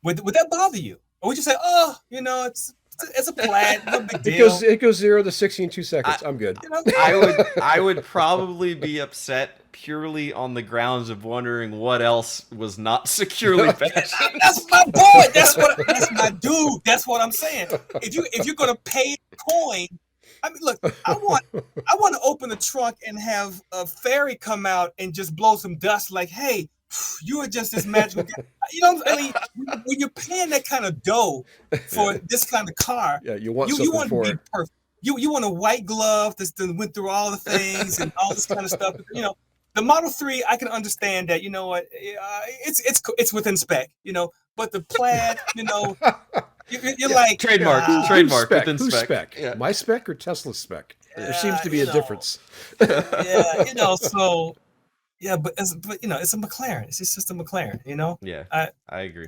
Would that bother you? Or would you say, it's a Plaid, no big deal?
It goes 0 to 60 in 2 seconds. I'm good.
I would probably be upset purely on the grounds of wondering what else was not securely fastened.
That's my boy. That's my dude. That's what I'm saying. If you're gonna pay coin, I mean, look, I want to open the trunk and have a fairy come out and just blow some dust. Like, hey, you are just this magical guy. When you're paying that kind of dough for this kind of car,
you want something for it.
Perfect. You want a white glove that went through all the things and all this kind of stuff. The Model 3, I can understand that. You know what? It's within spec. But the Plaid, you're like
trademark within spec.
Yeah. My spec or Tesla's spec? There seems to be a difference.
So. Yeah, but it's a McLaren. It's just a McLaren,
Yeah, I agree.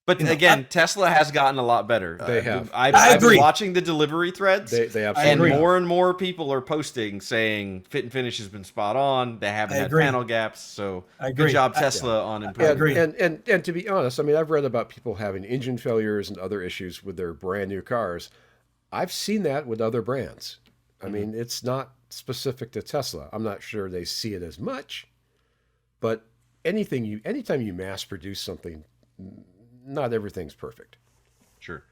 But again, Tesla has gotten a lot better.
They have.
I've been watching the delivery threads.
They
absolutely more and more people are posting saying fit and finish has been spot on. They haven't had panel gaps. So good job, Tesla, on improving.
And to be honest, I mean, I've read about people having engine failures and other issues with their brand new cars. I've seen that with other brands. I mean, it's not specific to Tesla. I'm not sure they see it as much, but anytime you mass produce something, not everything's perfect.
Sure.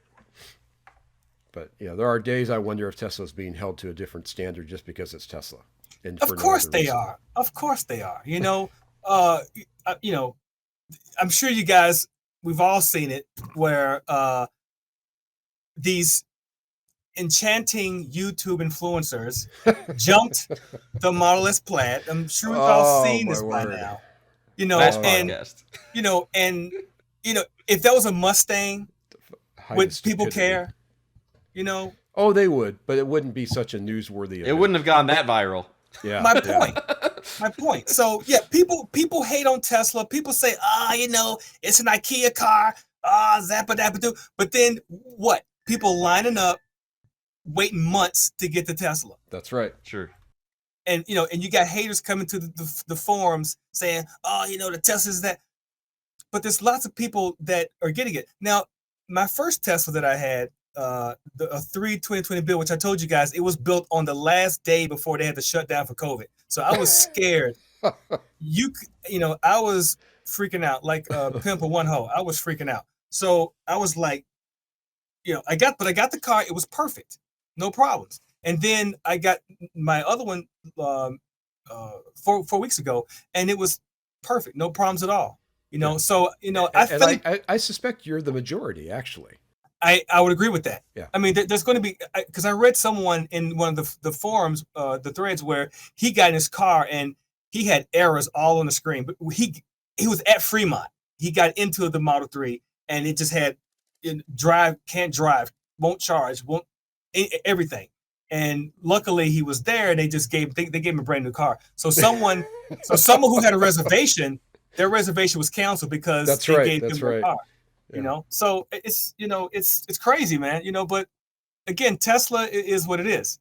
But there are days I wonder if Tesla's being held to a different standard just because it's Tesla. And
of course they are. Of course they are. I'm sure you guys, we've all seen it where these enchanting YouTube influencers jumped the Model S Plaid. I'm sure we've all seen this by now. If that was a Mustang, would people care?
Oh, they would, but it wouldn't be such a newsworthy event.
It wouldn't have gone that viral.
Yeah.
My point. So people hate on Tesla. People say, it's an IKEA car. Zappa dappa doo. But then what? People lining up, waiting months to get the Tesla.
That's right.
Sure.
And you got haters coming to the forums saying, the Tesla's that. But there's lots of people that are getting it. Now, my first Tesla that I had, a 2020 build, which I told you guys, it was built on the last day before they had to shut down for COVID. So I was scared. I was freaking out like pimp a one hoe. I was freaking out. So I was like, I got the car. It was perfect, no problems. And then I got my other one 4 weeks ago, and it was perfect, no problems at all. So
I suspect you're the majority, actually.
I would agree with that.
Yeah.
I mean, there's going to be, because I read someone in one of the forums, the threads, where he got in his car and he had errors all on the screen. But he was at Fremont. He got into the Model 3 and it just had can't drive, won't charge, won't everything. And luckily he was there, and they gave him a brand new car. So someone who had a reservation, their reservation was canceled because they gave him a car. Yeah. So it's crazy, man. But again, Tesla is what it is.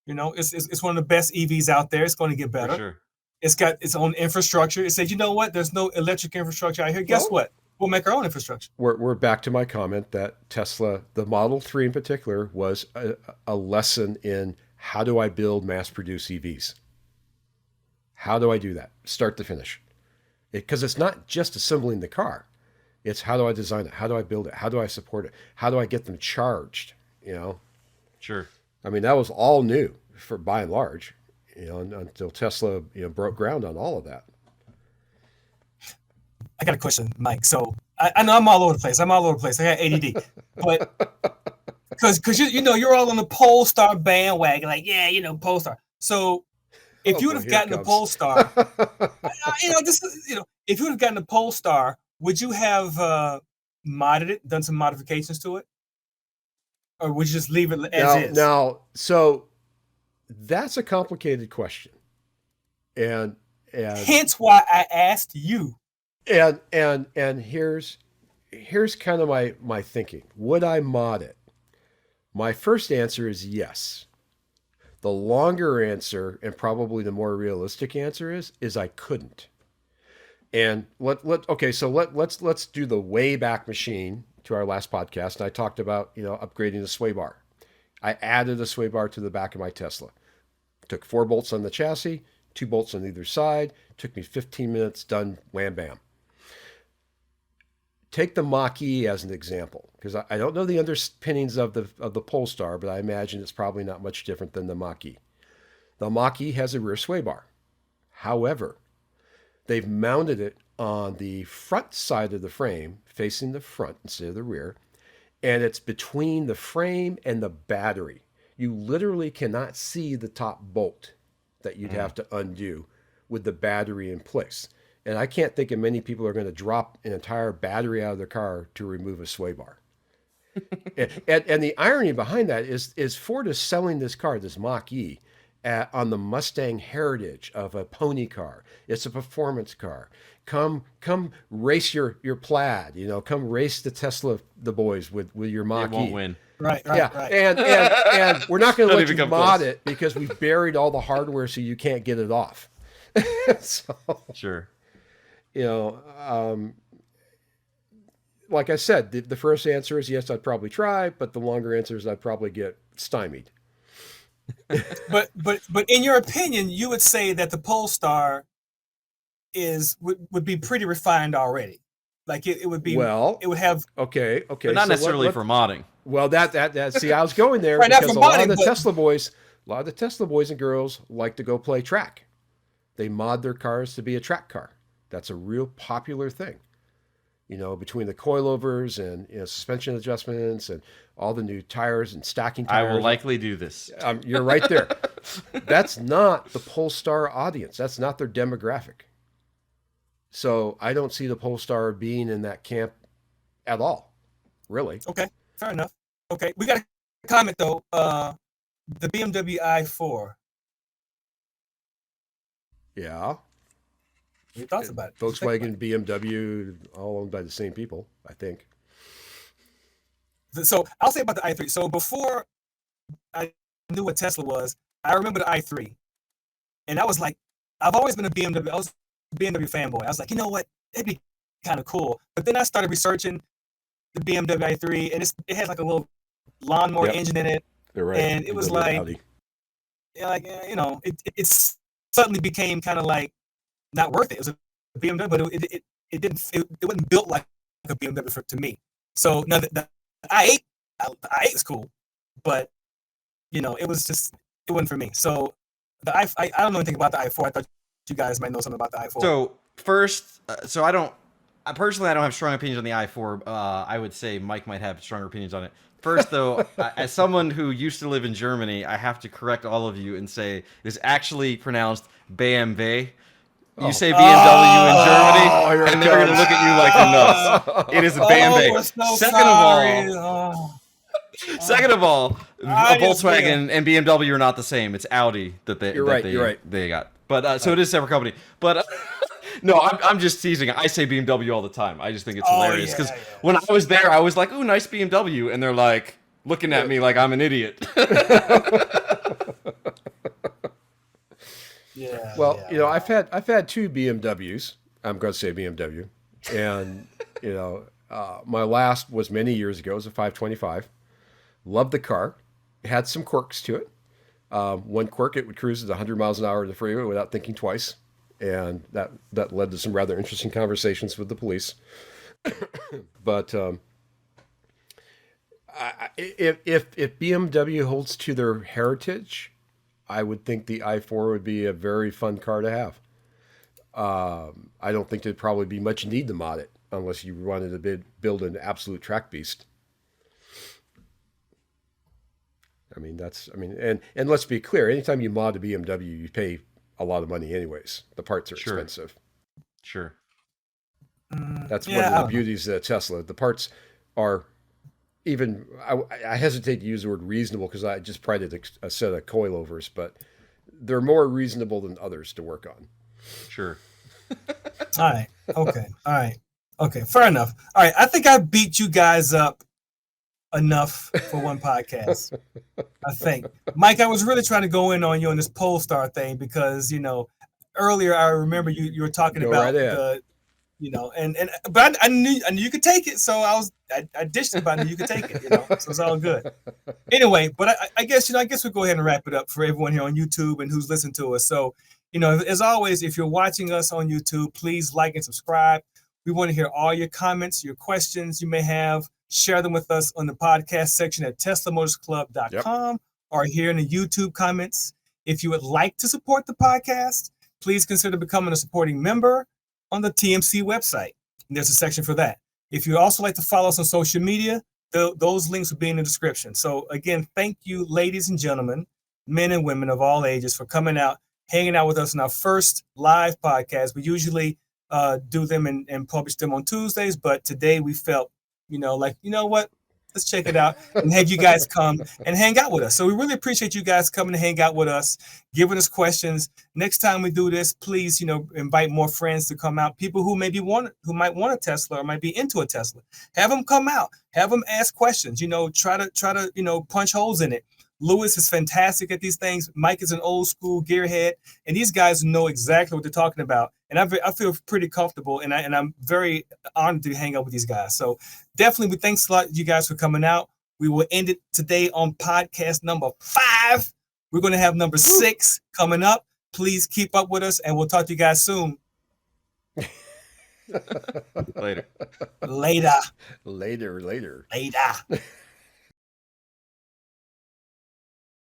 It's one of the best EVs out there. It's going to get better.
For sure.
It's got its own infrastructure. It says, you know what? There's no electric infrastructure out here. Guess what? We'll make our own infrastructure.
We're back to my comment that Tesla, the Model 3 in particular, was a lesson in how do I build mass-produced EVs? How do I do that, start to finish? Because it's not just assembling the car. It's how do I design it? How do I build it? How do I support it? How do I get them charged?
Sure.
I mean, that was all new by and large, until Tesla, broke ground on all of that.
I got a question, Mike. So I know I'm all over the place. I got ADD, but because you're all on the Polestar bandwagon, like Polestar. So if you would have gotten the Polestar, if you would have gotten the Polestar, would you have modded it, done some modifications to it, or would you just leave it as is?
Now, so that's a complicated question, and
hence why I asked you.
And here's kind of my thinking. Would I mod it? My first answer is yes. The longer answer, and probably the more realistic answer, is I couldn't. And let's do the way back machine to our last podcast. And I talked about upgrading the sway bar. I added a sway bar to the back of my Tesla. Took 4 bolts on the chassis, 2 bolts on either side. Took me 15 minutes. Done. Wham bam. Take the Mach-E as an example, because I don't know the underpinnings of the Polestar, but I imagine it's probably not much different than the Mach-E. The Mach-E has a rear sway bar. However, they've mounted it on the front side of the frame, facing the front instead of the rear, and it's between the frame and the battery. You literally cannot see the top bolt that you'd have to undo with the battery in place. And I can't think of many people who are going to drop an entire battery out of their car to remove a sway bar. and the irony behind that is Ford is selling this car, this Mach-E, on the Mustang heritage of a pony car. It's a performance car. Come race your Plaid. Come race the Tesla, the boys with your Mach-E.
It won't win.
Right.
And we're not going to let you mod
close.
it because we've buried all the hardware so you can't get it off. So,
sure.
Like I said, the first answer is yes, I'd probably try, but the longer answer is I'd probably get stymied.
but in your opinion, you would say that the Polestar would be pretty refined already. Like it would be. Well, it would have.
Okay.
But not necessarily for modding.
Well, that see, I was going there
right,
because a lot of the Tesla boys and girls like to go play track. They mod their cars to be a track car. That's a real popular thing. Between the coilovers and suspension adjustments and all the new tires and stacking tires.
I will likely do this.
You're right there. That's not the Polestar audience. That's not their demographic. So I don't see the Polestar being in that camp at all, really.
Okay, fair enough. Okay, we got a comment though. The BMW i4.
Yeah.
Your thoughts about it?
Volkswagen, BMW, all owned by the same people, I think.
So I'll say about the i3. So before I knew what Tesla was, I remember the i3. And I was like, I've always been a BMW. I was a BMW fanboy. I was like, you know what? It'd be kind of cool. But then I started researching the BMW i3, and it has like a little lawnmower
Yep.
engine in it,
You're right.
and it was
BMW
like,
Audi.
it suddenly became kind of like not worth it. It was a BMW, but it wasn't built like a BMW to me. So now the i8 is cool, but it wasn't for me. So I don't know anything about the i4. I thought you guys might know something about the i4.
So first, I personally don't have strong opinions on the i4. I would say Mike might have stronger opinions on it. First, though, as someone who used to live in Germany, I have to correct all of you and say it is actually pronounced BMW. You say BMW in Germany, and they're going to look at you like you're nuts. It is a BMW.
So
Second of all, Volkswagen and BMW are not the same. It's Audi that they
You're right.
They got. But so it is a separate company. But no, I'm just teasing. I say BMW all the time. I just think it's hilarious because when I was there, I was like, "Ooh, nice BMW," and they're like looking at me like I'm an idiot.
Well, I've had two BMWs. I'm going to say BMW, and my last was many years ago. It was a 525. Loved the car. It had some quirks to it. One quirk, it would cruise at 100 miles an hour in the freeway without thinking twice, and that led to some rather interesting conversations with the police. But if BMW holds to their heritage, I would think the i4 would be a very fun car to have. I don't think there'd probably be much need to mod it unless you wanted to build an absolute track beast. And let's be clear, anytime you mod a BMW, you pay a lot of money anyways. The parts are expensive.
Sure.
That's one of the beauties of Tesla. The parts are even, I hesitate to use the word reasonable because I just prided a set of coilovers, but they're more reasonable than others to work on.
Sure.
All right. Okay. All right. Okay. Fair enough. All right. I think I beat you guys up enough for one podcast. I think, Mike, I was really trying to go in on you on this Polestar thing because earlier I remember you were talking about but I knew you could take it, so I dished it, but I knew you could take it, so it's all good. Anyway, but I guess we'll go ahead and wrap it up for everyone here on YouTube and who's listening to us. So as always, if you're watching us on YouTube, please like and subscribe. We want to hear all your comments, your questions you may have. Share them with us on the podcast section at teslamotorsclub.com or here in the YouTube comments. If you would like to support the podcast, please consider becoming a supporting member on the TMC website. And there's a section for that. If you'd also like to follow us on social media, those links will be in the description. So again, thank you, ladies and gentlemen, men and women of all ages, for coming out, hanging out with us in our first live podcast. We usually do them and publish them on Tuesdays, but today we felt what? Let's check it out and have you guys come and hang out with us. So we really appreciate you guys coming to hang out with us, giving us questions. Next time we do this, please, invite more friends to come out. People who might want a Tesla or might be into a Tesla. Have them come out. Have them ask questions. Try to punch holes in it. Lewis is fantastic at these things. Mike is an old school gearhead, and these guys know exactly what they're talking about. And I feel pretty comfortable, and I'm very honored to hang out with these guys. So definitely, thanks a lot, you guys, for coming out. We will end it today on podcast number 5. We're going to have number 6 coming up. Please keep up with us, and we'll talk to you guys soon.
Later.
Later.
Later.
Later.